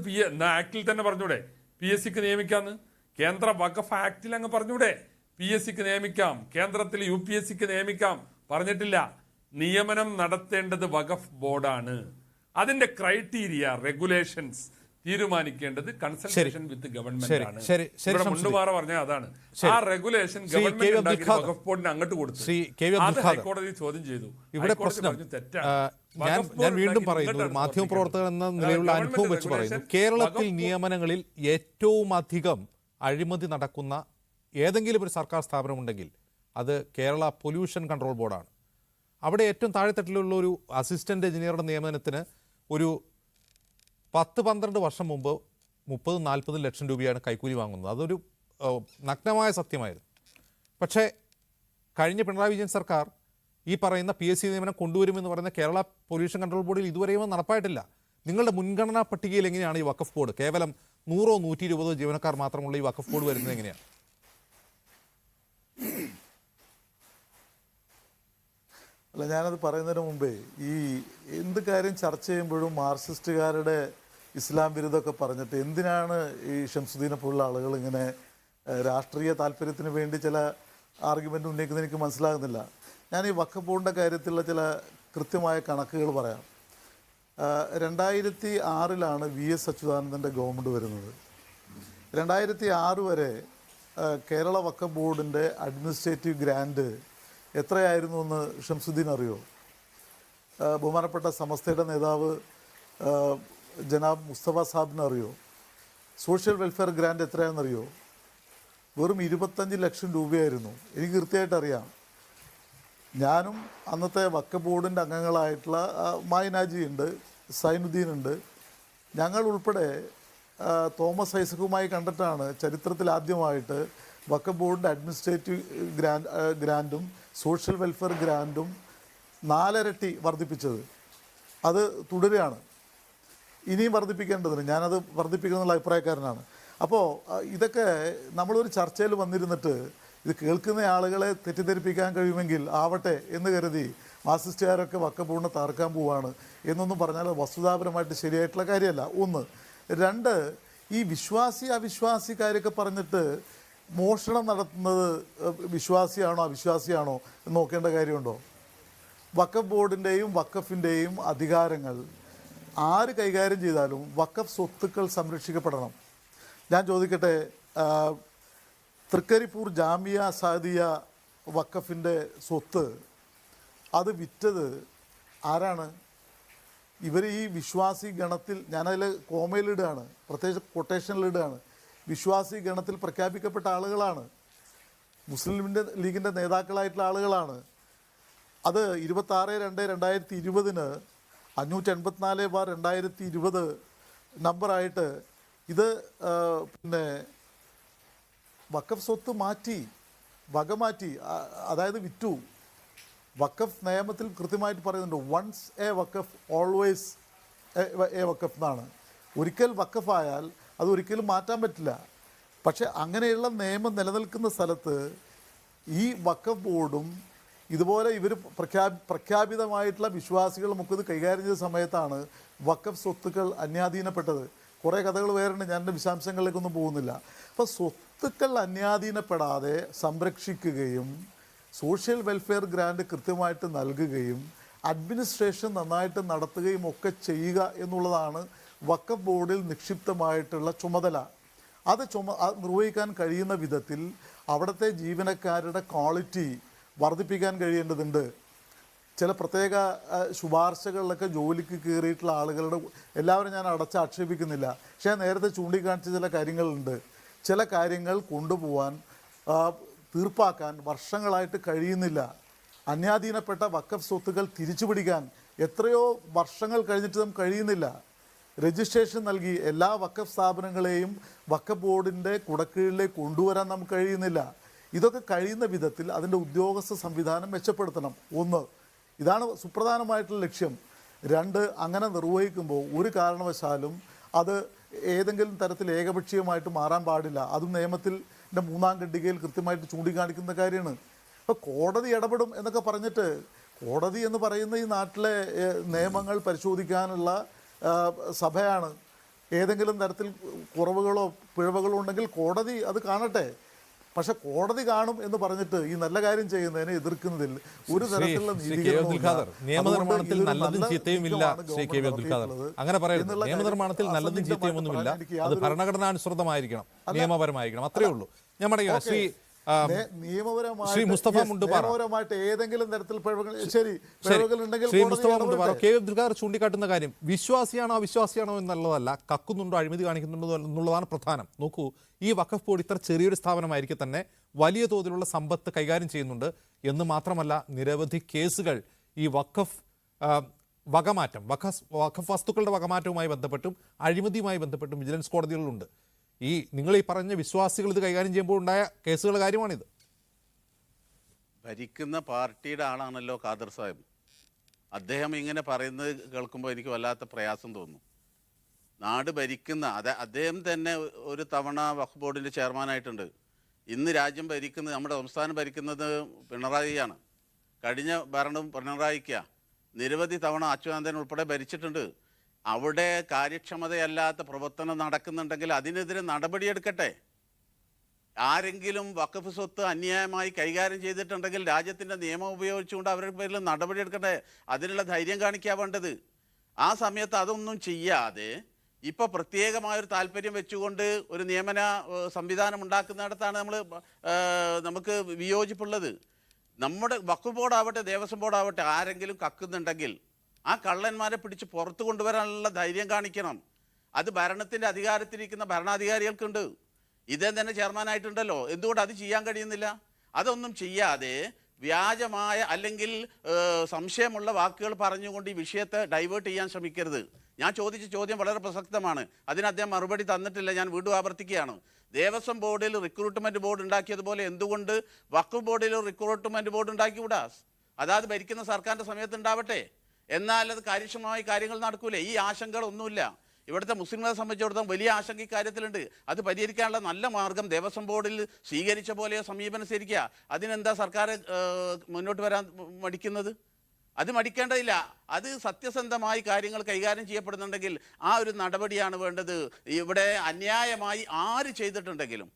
ആക്ടിൽ തന്നെ പറഞ്ഞൂടെ PSCക്ക് നിയമിക്കാന്ന്? കേന്ദ്ര വഖഫ് ആക്ടിൽ അങ്ങ് പറഞ്ഞൂടെ PSCക്ക് നിയമിക്കാം, കേന്ദ്രത്തിൽ UPSCക്ക് നിയമിക്കാം? പറഞ്ഞിട്ടില്ല. നിയമനം നടത്തേണ്ടത് വഖഫ് ബോർഡാണ്. അതിന്റെ ക്രൈറ്റീരിയ, റെഗുലേഷൻസ് തീരുമാനിക്കേണ്ടത് കൺസൾട്ടേഷൻ വിത്ത് ഗവൺമെന്റ് ആണ്. ഇവിടെ മുണ്ടുമാറ പറഞ്ഞ അതാണ്. ആ റെഗുലേഷൻ ഗവൺമെന്റ് വഖഫ് ബോർഡിന് അങ്ങോട്ട് കൊടുത്തു. അത് ഹൈക്കോടതി ചോദ്യം ചെയ്തു. ഇവിടെ പ്രശ്നം, ഞാൻ വീണ്ടും പറയുന്നു, ഒരു മാധ്യമപ്രവർത്തകൻ എന്ന നിലയിലുള്ള അനുഭവം വെച്ച് പറയുന്നു, കേരളത്തിൽ നിയമനങ്ങളിൽ ഏറ്റവും അധികം അഴിമതി നടക്കുന്ന ഏതെങ്കിലും ഒരു സർക്കാർ സ്ഥാപനമുണ്ടെങ്കിൽ അത് കേരള പൊല്യൂഷൻ കൺട്രോൾ ബോർഡാണ്. അവിടെ ഏറ്റവും താഴെത്തട്ടിലുള്ള ഒരു അസിസ്റ്റന്റ് എഞ്ചിനീയറുടെ നിയമനത്തിന് ഒരു 10-12 വർഷം മുമ്പ് 30-40 ലക്ഷം രൂപയാണ് കൈക്കൂലി വാങ്ങുന്നത്. അതൊരു നഗ്നമായ സത്യമായിരുന്നു. പക്ഷേ കഴിഞ്ഞ പിണറായി വിജയൻ സർക്കാർ ഈ പറയുന്ന PSC നിയമനം കൊണ്ടുവരുമെന്ന് പറയുന്ന കേരള പൊല്യൂഷൻ കൺട്രോൾ ബോർഡിൽ ഇതുവരെയും നടപ്പായിട്ടില്ല. നിങ്ങളുടെ മുൻഗണനാ പട്ടികയിൽ എങ്ങനെയാണ് ഈ വഖഫ് ബോർഡ് കേവലം 100-120 ജീവനക്കാർ മാത്രമുള്ള ഈ വഖഫ് ബോർഡ് വരുന്നത് എങ്ങനെയാണ്? അല്ല, ഞാനത് പറയുന്നതിന് മുമ്പേ ഈ എന്ത് കാര്യം ചർച്ച ചെയ്യുമ്പോഴും മാർക്സിസ്റ്റുകാരുടെ ഇസ്ലാം വിരുദ്ധമൊക്കെ പറഞ്ഞിട്ട് എന്തിനാണ് ഈ ഷംസുദ്ദീനെ പോലുള്ള ആളുകൾ ഇങ്ങനെ രാഷ്ട്രീയ താല്പര്യത്തിന് വേണ്ടി ചില ആർഗ്യുമെൻ്റ് ഉന്നയിക്കുന്നത് എനിക്ക് മനസ്സിലാകുന്നില്ല. ഞാൻ ഈ വഖഫ് ബോർഡിൻ്റെ കാര്യത്തിലുള്ള ചില കൃത്യമായ കണക്കുകൾ പറയാം. 2006 VS അച്യുതാനന്ദൻ്റെ ഗവൺമെൻറ് വരുന്നത്. 2006 വരെ കേരള വഖഫ് ബോർഡിൻ്റെ അഡ്മിനിസ്ട്രേറ്റീവ് ഗ്രാൻഡ് എത്രയായിരുന്നു എന്ന് ഷംസുദ്ദീൻ അറിയോ? ബഹുമാനപ്പെട്ട സമസ്തയുടെ നേതാവ് ജനാബ് മുസ്തഫ സാഹിബിന് അറിയോ? സോഷ്യൽ വെൽഫെയർ ഗ്രാൻഡ് എത്രയാണെന്നറിയോ? വെറും 25 ലക്ഷം രൂപയായിരുന്നു. എനിക്ക് കൃത്യമായിട്ട് അറിയാം. ഞാനും അന്നത്തെ വഖഫ് ബോർഡിൻ്റെ അംഗങ്ങളായിട്ടുള്ള മായനാജി ഉണ്ട്, സൈനുദ്ദീൻ ഉണ്ട്, ഞങ്ങൾ ഉൾപ്പെടെ തോമസ് ഐസക്കുമായി കണ്ടിട്ടാണ് ചരിത്രത്തിൽ ആദ്യമായിട്ട് വഖഫ് ബോർഡിൻ്റെ അഡ്മിനിസ്ട്രേറ്റീവ് ഗ്രാൻഡും സോഷ്യൽ വെൽഫെയർ ഗ്രാൻഡും 4 ഇരട്ടി വർദ്ധിപ്പിച്ചത്. അത് തുടരുകയാണ്, ഇനിയും വർദ്ധിപ്പിക്കേണ്ടതിന് ഞാനത് വർദ്ധിപ്പിക്കണമെന്നുള്ള അഭിപ്രായക്കാരനാണ്. അപ്പോൾ ഇതൊക്കെ നമ്മളൊരു ചർച്ചയിൽ വന്നിരുന്നിട്ട് ഇത് കേൾക്കുന്ന ആളുകളെ തെറ്റിദ്ധരിപ്പിക്കാൻ കഴിയുമെങ്കിൽ ആവട്ടെ എന്ന് കരുതി മാർസിസ്റ്റുകാരൊക്കെ വഖഫ് ബോർഡിനെ തകർക്കാൻ പോവുകയാണ് എന്നൊന്നും പറഞ്ഞാൽ വസ്തുതാപരമായിട്ട് ശരിയായിട്ടുള്ള കാര്യമല്ല. 1. 2, ഈ വിശ്വാസി അവിശ്വാസി കാര്യമൊക്കെ പറഞ്ഞിട്ട് മോഷണം നടത്തുന്നത് വിശ്വാസിയാണോ അവിശ്വാസിയാണോ എന്ന് നോക്കേണ്ട കാര്യമുണ്ടോ? വഖഫ് ബോർഡിൻ്റെയും വഖഫിൻ്റെയും അധികാരങ്ങൾ ആര് കൈകാര്യം ചെയ്താലും വഖഫ് സ്വത്തുക്കൾ സംരക്ഷിക്കപ്പെടണം. ഞാൻ ചോദിക്കട്ടെ, തൃക്കരിപ്പൂർ ജാമിയ സാദിയ വഖഫിൻ്റെ സ്വത്ത് അത് വിറ്റത് ആരാണ്? ഇവർ ഈ വിശ്വാസി ഗണത്തിൽ, ഞാനതിൽ കോമയിലിടുകയാണ്, പ്രത്യേകിച്ച് കൊട്ടേഷനിലിടുകയാണ്, വിശ്വാസി ഗണത്തിൽ പ്രഖ്യാപിക്കപ്പെട്ട ആളുകളാണ്, മുസ്ലിം ലീഗിൻ്റെ നേതാക്കളായിട്ടുള്ള ആളുകളാണ്. അത് 26/2/2020 584/2020 നമ്പറായിട്ട് ഇത് പിന്നെ വഖഫ് സ്വത്ത് മാറ്റി, വക മാറ്റി, അതായത് വിറ്റു. വഖഫ് നിയമത്തിൽ കൃത്യമായിട്ട് പറയുന്നുണ്ട്, once a waqf always a waqf എന്നാണ്. ഒരിക്കൽ വഖഫായാൽ അത് ഒരിക്കലും മാറ്റാൻ പറ്റില്ല. പക്ഷെ അങ്ങനെയുള്ള നിയമം നിലനിൽക്കുന്ന സ്ഥലത്ത് ഈ വഖഫ് ബോർഡും ഇതുപോലെ ഇവർ പ്രഖ്യാപിതമായിട്ടുള്ള വിശ്വാസികളുമൊക്കെ ഇത് കൈകാര്യം ചെയ്ത സമയത്താണ് വഖഫ് സ്വത്തുക്കൾ അന്യാധീനപ്പെട്ടത്. കുറേ കഥകൾ വേറുണ്ട്, ഞാൻ എൻ്റെ വിശദാംശങ്ങളിലേക്കൊന്നും പോകുന്നില്ല. അപ്പോൾ സ്വത്തുക്കൾ അന്യാധീനപ്പെടാതെ സംരക്ഷിക്കുകയും സോഷ്യൽ വെൽഫെയർ ഗ്രാൻഡ് കൃത്യമായിട്ട് നൽകുകയും അഡ്മിനിസ്ട്രേഷൻ നന്നായിട്ട് നടത്തുകയും ഒക്കെ ചെയ്യുക എന്നുള്ളതാണ് വഖഫ് ബോർഡിൽ നിക്ഷിപ്തമായിട്ടുള്ള ചുമതല. അത് നിർവഹിക്കാൻ കഴിയുന്ന വിധത്തിൽ അവിടുത്തെ ജീവനക്കാരുടെ ക്വാളിറ്റി വർദ്ധിപ്പിക്കാൻ കഴിയേണ്ടതുണ്ട്. ചില പ്രത്യേക ശുപാർശകളിലൊക്കെ ജോലിക്ക് കയറിയിട്ടുള്ള ആളുകളുടെ എല്ലാവരും ഞാൻ ആക്ഷേപിക്കുന്നില്ല. പക്ഷേ നേരത്തെ ചൂണ്ടിക്കാണിച്ച ചില കാര്യങ്ങളുണ്ട്. ചില കാര്യങ്ങൾ കൊണ്ടുപോകാൻ തീർപ്പാക്കാൻ വർഷങ്ങളായിട്ട് കഴിയുന്നില്ല. അന്യാധീനപ്പെട്ട വഖഫ് സ്വത്തുക്കൾ തിരിച്ചുപിടിക്കാൻ എത്രയോ വർഷങ്ങൾ കഴിഞ്ഞിട്ടും കഴിയുന്നില്ല. രജിസ്ട്രേഷൻ നൽകി എല്ലാ വഖഫ് സ്ഥാപനങ്ങളെയും വഖഫ് ബോർഡിൻ്റെ കുടക്കീഴിലേക്ക് കൊണ്ടുവരാൻ നമുക്ക് കഴിയുന്നില്ല. ഇതൊക്കെ കഴിയുന്ന വിധത്തിൽ അതിൻ്റെ ഉദ്യോഗസ്ഥ സംവിധാനം മെച്ചപ്പെടുത്തണം. 1, ഇതാണ് സുപ്രധാനമായിട്ടുള്ള ലക്ഷ്യം. 2, അങ്ങനെ നിർവഹിക്കുമ്പോൾ ഒരു കാരണവശാലും അത് ഏതെങ്കിലും തരത്തിൽ ഏകപക്ഷീയമായിട്ട് മാറാൻ പാടില്ല. അതും നിയമത്തിൻ്റെ 3-ാം ഖണ്ഡികയിൽ കൃത്യമായിട്ട് ചൂണ്ടിക്കാണിക്കുന്ന കാര്യമാണ്. അപ്പോൾ കോടതി ഇടപെടും എന്നൊക്കെ പറഞ്ഞിട്ട്, കോടതി എന്ന് പറയുന്ന ഈ നാട്ടിലെ നിയമങ്ങൾ പരിശോധിക്കാനുള്ള സഭയാണ്. ഏതെങ്കിലും തരത്തിൽ കുറവുകളോ പിഴവുകളോ ഉണ്ടെങ്കിൽ കോടതി അത് കാണട്ടെ. പക്ഷെ കോടതി കാണും എന്ന് പറഞ്ഞിട്ട് ഈ നല്ല കാര്യം ചെയ്യുന്നതിനെ എതിർക്കുന്നതിൽ ഒരു തരത്തിലുള്ള നിയമനിർമ്മാണത്തിൽ നല്ലതും ചീത്തയും ഇല്ല. ശ്രീ കെ വി അബ്ദുൽ ഖാദർ അങ്ങനെ പറയുന്നത്, നിയമനിർമ്മാണത്തിൽ നല്ലതും ചീത്തയും ഒന്നുമില്ല. അത് ഭരണഘടനാനുസൃതമായിരിക്കണം, നിയമപരമായിരിക്കണം, അത്രയേ ഉള്ളൂ. ഞാൻ പറയുക ശ്രീ മുസ്തഫ നിയമപരമായിട്ട് ഏതെങ്കിലും തരത്തിൽ ശ്രീ മുസ്തഫ മുണ്ടുപാറ കെ വി അബ്ദുൽ ഖാദർ ചൂണ്ടിക്കാട്ടുന്ന കാര്യം വിശ്വാസിയാണോ അവിശ്വാസിയാണോ എന്നുള്ളതല്ല, കക്കുന്നുണ്ടോ അഴിമതി കാണിക്കുന്നുണ്ടോ എന്നുള്ളതാണ് പ്രധാനം. നോക്കൂ, ഈ വഖഫ് ബോർഡ് ഇത്ര ചെറിയൊരു സ്ഥാപനമായിരിക്കെ തന്നെ വലിയ തോതിലുള്ള സമ്പത്ത് കൈകാര്യം ചെയ്യുന്നുണ്ട് എന്ന് മാത്രമല്ല, നിരവധി കേസുകൾ ഈ വഖഫ് വകമാറ്റം, വഖഫ് വസ്തുക്കളുടെ വകമാറ്റവുമായി ബന്ധപ്പെട്ടും അഴിമതിയുമായി ബന്ധപ്പെട്ടും വിജിലൻസ് കോടതികളിലുണ്ട്. നിങ്ങൾ ഈ പറഞ്ഞ വിശ്വാസികൾ ഇത് കൈകാര്യം ചെയ്യുമ്പോൾ ഉണ്ടായ കേസുകളുടെ കാര്യമാണിത്. ഭരിക്കുന്ന പാർട്ടിയുടെ ആളാണല്ലോ ഖാദർ സാഹിബ്. അദ്ദേഹം ഇങ്ങനെ പറയുന്നത് കേൾക്കുമ്പോൾ എനിക്ക് വല്ലാത്ത പ്രയാസം തോന്നുന്നു. നാട് ഭരിക്കുന്ന അദ്ദേഹം തന്നെ ഒരു തവണ വഖഫ് ബോർഡിൻ്റെ ചെയർമാനായിട്ടുണ്ട്. ഇന്ന് രാജ്യം ഭരിക്കുന്നത്, നമ്മുടെ സംസ്ഥാനം ഭരിക്കുന്നത് പിണറായിയാണ്. കഴിഞ്ഞ ഭരണം പിണറായിക്കാ. നിരവധി തവണ അച്യുതാനന്ദൻ ഉൾപ്പെടെ ഭരിച്ചിട്ടുണ്ട്. അവിടെ കാര്യക്ഷമതയല്ലാത്ത പ്രവർത്തനം നടക്കുന്നുണ്ടെങ്കിൽ അതിനെതിരെ നടപടിയെടുക്കട്ടെ. ആരെങ്കിലും വഖഫ് സ്വത്ത് അന്യായമായി കൈകാര്യം ചെയ്തിട്ടുണ്ടെങ്കിൽ രാജ്യത്തിൻ്റെ നിയമം ഉപയോഗിച്ചുകൊണ്ട് അവരുടെ പേരിൽ നടപടിയെടുക്കട്ടെ. അതിനുള്ള ധൈര്യം കാണിക്കാൻ വേണ്ടത്. ആ സമയത്ത് അതൊന്നും ചെയ്യാതെ ഇപ്പോൾ പ്രത്യേകമായൊരു താല്പര്യം വെച്ചുകൊണ്ട് ഒരു നിയമന സംവിധാനം ഉണ്ടാക്കുന്നിടത്താണ് നമുക്ക് വിയോജിപ്പുള്ളത്. നമ്മുടെ വഖഫ് ബോർഡാവട്ടെ ദേവസ്വം ബോർഡാവട്ടെ ആരെങ്കിലും കക്കുന്നുണ്ടെങ്കിൽ ആ കള്ളന്മാരെ പിടിച്ച് പുറത്തു കൊണ്ടുവരാനുള്ള ധൈര്യം കാണിക്കണം. അത് ഭരണത്തിൻ്റെ അധികാരത്തിലിരിക്കുന്ന ഭരണാധികാരികൾക്കുണ്ട്. ഇതേ തന്നെ ചെയർമാനായിട്ടുണ്ടല്ലോ, എന്തുകൊണ്ട് അത് ചെയ്യാൻ കഴിയുന്നില്ല? അതൊന്നും ചെയ്യാതെ വ്യാജമായ അല്ലെങ്കിൽ സംശയമുള്ള വാക്കുകൾ പറഞ്ഞുകൊണ്ട് ഈ വിഷയത്തെ ഡൈവേർട്ട് ചെയ്യാൻ ശ്രമിക്കരുത്. ഞാൻ ചോദിച്ച ചോദ്യം വളരെ പ്രസക്തമാണ്, അതിന് അദ്ദേഹം മറുപടി തന്നിട്ടില്ല. ഞാൻ വീണ്ടും ആവർത്തിക്കുകയാണ്. ദേവസ്വം ബോർഡിൽ റിക്രൂട്ട്മെൻറ്റ് ബോർഡ് ഉണ്ടാക്കിയതുപോലെ എന്തുകൊണ്ട് വഖഫ് ബോർഡിൽ റിക്രൂട്ട്മെൻറ്റ് ബോർഡ് ഉണ്ടാക്കിവിടാ? അതാത് ഭരിക്കുന്ന സർക്കാരിൻ്റെ സമയത്ത് ഉണ്ടാവട്ടെ, എന്നാൽ അത് കാര്യക്ഷമമായി കാര്യങ്ങൾ നടക്കൂലേ? ഈ ആശങ്കകളൊന്നുമില്ല. ഇവിടുത്തെ മുസ്ലിങ്ങളെ സംബന്ധിച്ചിടത്തോളം വലിയ ആശങ്ക ഇക്കാര്യത്തിലുണ്ട്. അത് പരിഹരിക്കാനുള്ള നല്ല മാർഗം ദേവസ്വം ബോർഡിൽ സ്വീകരിച്ച പോലെ സമീപനം സ്വീകരിക്കുക. അതിനെന്താ സർക്കാർ മുന്നോട്ട് വരാൻ മടിക്കുന്നത്? അത് മടിക്കേണ്ടതില്ല. അത് സത്യസന്ധമായി കാര്യങ്ങൾ കൈകാര്യം ചെയ്യപ്പെടുന്നുണ്ടെങ്കിൽ ആ ഒരു നടപടിയാണ് വേണ്ടത്. ഇവിടെ അന്യായമായി ആര് ചെയ്തിട്ടുണ്ടെങ്കിലും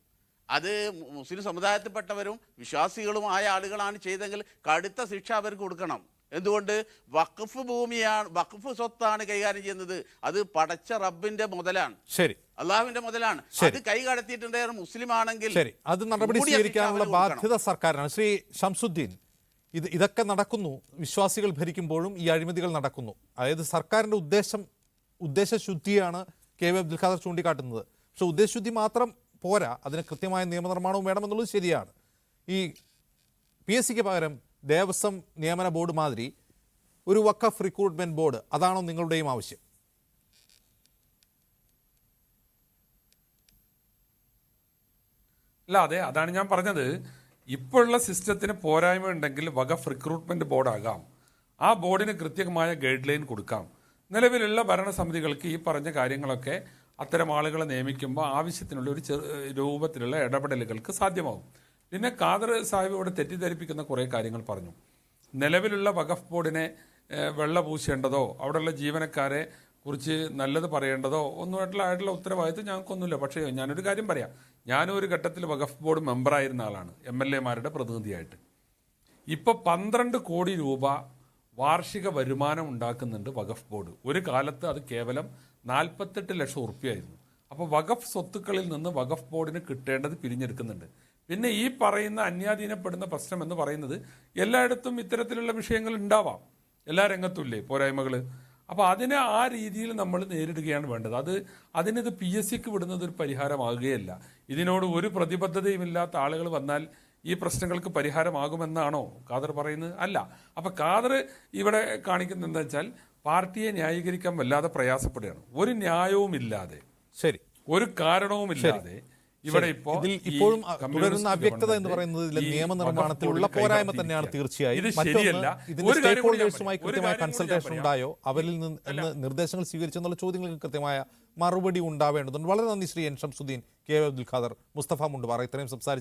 അത് മുസ്ലിം സമുദായത്തിൽപ്പെട്ടവരും വിശ്വാസികളുമായ ആളുകളാണ് ചെയ്തെങ്കിൽ കടുത്ത ശിക്ഷ അവർക്ക് കൊടുക്കണം. എന്തുകൊണ്ട്? വഖഫ് ഭൂമിയാണ്, വഖഫ് സ്വത്താണ് കൈകാര്യം ചെയ്യുന്നത്. അത് പടച്ച റബ്ബിന്റെ മുതലാണ്, ശരി, അള്ളാഹുവിന്റെ മുതലാണ്. അത് കൈ കടത്തിയിട്ടുണ്ടെങ്കിൽ മുസ്ലിം ആണെങ്കിൽ ശരി, അത് നടപടി സ്വീകരിക്കാനുള്ള ബാധ്യത സർക്കാരാണ്. ശ്രീ ഷംസുദ്ദീൻ, ഇതൊക്കെ നടക്കുന്നു, വിശ്വാസികൾ ഭരിക്കുമ്പോഴും ഈ അഴിമതികൾ നടക്കുന്നു. അതായത് സർക്കാരിൻ്റെ ഉദ്ദേശശുദ്ധിയാണ് കെ വി അബ്ദുൽ ഖാദർ ചൂണ്ടിക്കാട്ടുന്നത്. പക്ഷെ ഉദ്ദേശശുദ്ധി മാത്രം പോരാ, അതിന് കൃത്യമായ നിയമനിർമ്മാണവും വേണമെന്നുള്ളത് ശരിയാണ്. ഈ PSC പകരം ദേവസ്വം നിയമന ബോർഡ് മാതിരി ഒരു വഖഫ് റിക്രൂട്ട്മെന്റ് ബോർഡ്, അതാണോ നിങ്ങളുടെയും ആവശ്യം? അല്ല, അതെ, അതാണ് ഞാൻ പറഞ്ഞത്. ഇപ്പോഴുള്ള സിസ്റ്റത്തിന് പോരായ്മ ഉണ്ടെങ്കിൽ വഖഫ് റിക്രൂട്ട്മെന്റ് ബോർഡാകാം. ആ ബോർഡിന് കൃത്യമായ ഗൈഡ് ലൈൻ കൊടുക്കാം. നിലവിലുള്ള ഭരണസമിതികൾക്ക് ഈ പറഞ്ഞ കാര്യങ്ങളൊക്കെ അത്തരം ആളുകളെ നിയമിക്കുമ്പോൾ ആവശ്യത്തിനുള്ള ഒരു രൂപത്തിലുള്ള ഇടപെടലുകൾക്ക് സാധ്യമാകും. പിന്നെ ഖാദർ സാഹിബ് ഇവിടെ തെറ്റിദ്ധരിപ്പിക്കുന്ന കുറേ കാര്യങ്ങൾ പറഞ്ഞു. നിലവിലുള്ള വഖഫ് ബോർഡിനെ വെള്ള പൂശേണ്ടതോ അവിടെയുള്ള ജീവനക്കാരെ കുറിച്ച് നല്ലത് പറയേണ്ടതോ ആയിട്ടുള്ള ഉത്തരവാദിത്വം ഞങ്ങൾക്കൊന്നുമില്ല. പക്ഷേ ഞാനൊരു കാര്യം പറയാം. ഞാനും ഒരു ഘട്ടത്തിൽ വഖഫ് ബോർഡ് മെമ്പറായിരുന്ന ആളാണ്, MLA-മാരുടെ പ്രതിനിധിയായിട്ട്. ഇപ്പോൾ 12 കോടി രൂപ വാർഷിക വരുമാനം ഉണ്ടാക്കുന്നുണ്ട് വഖഫ് ബോർഡ്. ഒരു കാലത്ത് അത് കേവലം 48 ലക്ഷം ഉറുപ്പിയായിരുന്നു. അപ്പോൾ വഖഫ് സ്വത്തുക്കളിൽ നിന്ന് വഖഫ് ബോർഡിന് കിട്ടേണ്ടത് പിരിഞ്ഞെടുക്കുന്നുണ്ട്. പിന്നെ ഈ പറയുന്ന അന്യാധീനപ്പെടുന്ന പ്രശ്നം എന്ന് പറയുന്നത് എല്ലായിടത്തും ഇത്തരത്തിലുള്ള വിഷയങ്ങൾ ഉണ്ടാവാം, എല്ലാ രംഗത്തുമില്ലേ പോരായ്മകൾ. അപ്പോൾ അതിനെ ആ രീതിയിൽ നമ്മൾ നേരിടുകയാണ് വേണ്ടത്. അതിനിത് PSCക്ക് വിടുന്നത് ഒരു പരിഹാരമാകുകയല്ല. ഇതിനോട് ഒരു പ്രതിബദ്ധതയുമില്ലാത്ത ആളുകൾ വന്നാൽ ഈ പ്രശ്നങ്ങൾക്ക് പരിഹാരമാകുമെന്നാണോ ഖാദർ പറയുന്നത്? അല്ല. അപ്പോൾ ഖാദർ ഇവിടെ കാണിക്കുന്നത് എന്താ വെച്ചാൽ പാർട്ടിയെ ന്യായീകരിക്കാൻ വല്ലാതെ പ്രയാസപ്പെടുകയാണ്. ഒരു ന്യായവുമില്ലാതെ, ശരി, ഒരു കാരണവുമില്ലാതെ ഇവിടെ ഇപ്പോഴും തുടരുന്ന അവ്യക്തത എന്ന് പറയുന്നത് നിയമനിർമ്മാണത്തിലുള്ള പോരായ്മ തന്നെയാണ് തീർച്ചയായും. മറ്റൊന്ന്, ഇതിന്റെ സ്റ്റേക്ക് ഹോൾഡേഴ്സുമായി കൃത്യമായ കൺസൾട്ടേഷൻ ഉണ്ടായോ, അവരിൽ നിന്ന് നിർദ്ദേശങ്ങൾ സ്വീകരിച്ചെന്നുള്ള ചോദ്യങ്ങൾക്ക് കൃത്യമായ മറുപടി ഉണ്ടാവേണ്ടതുണ്ട്. വളരെ നന്ദി Shri N. Shamsuddin, K. V. Abdul Khader, Mustafa Mundupara ഇത്രയും സംസാരിച്ചത്.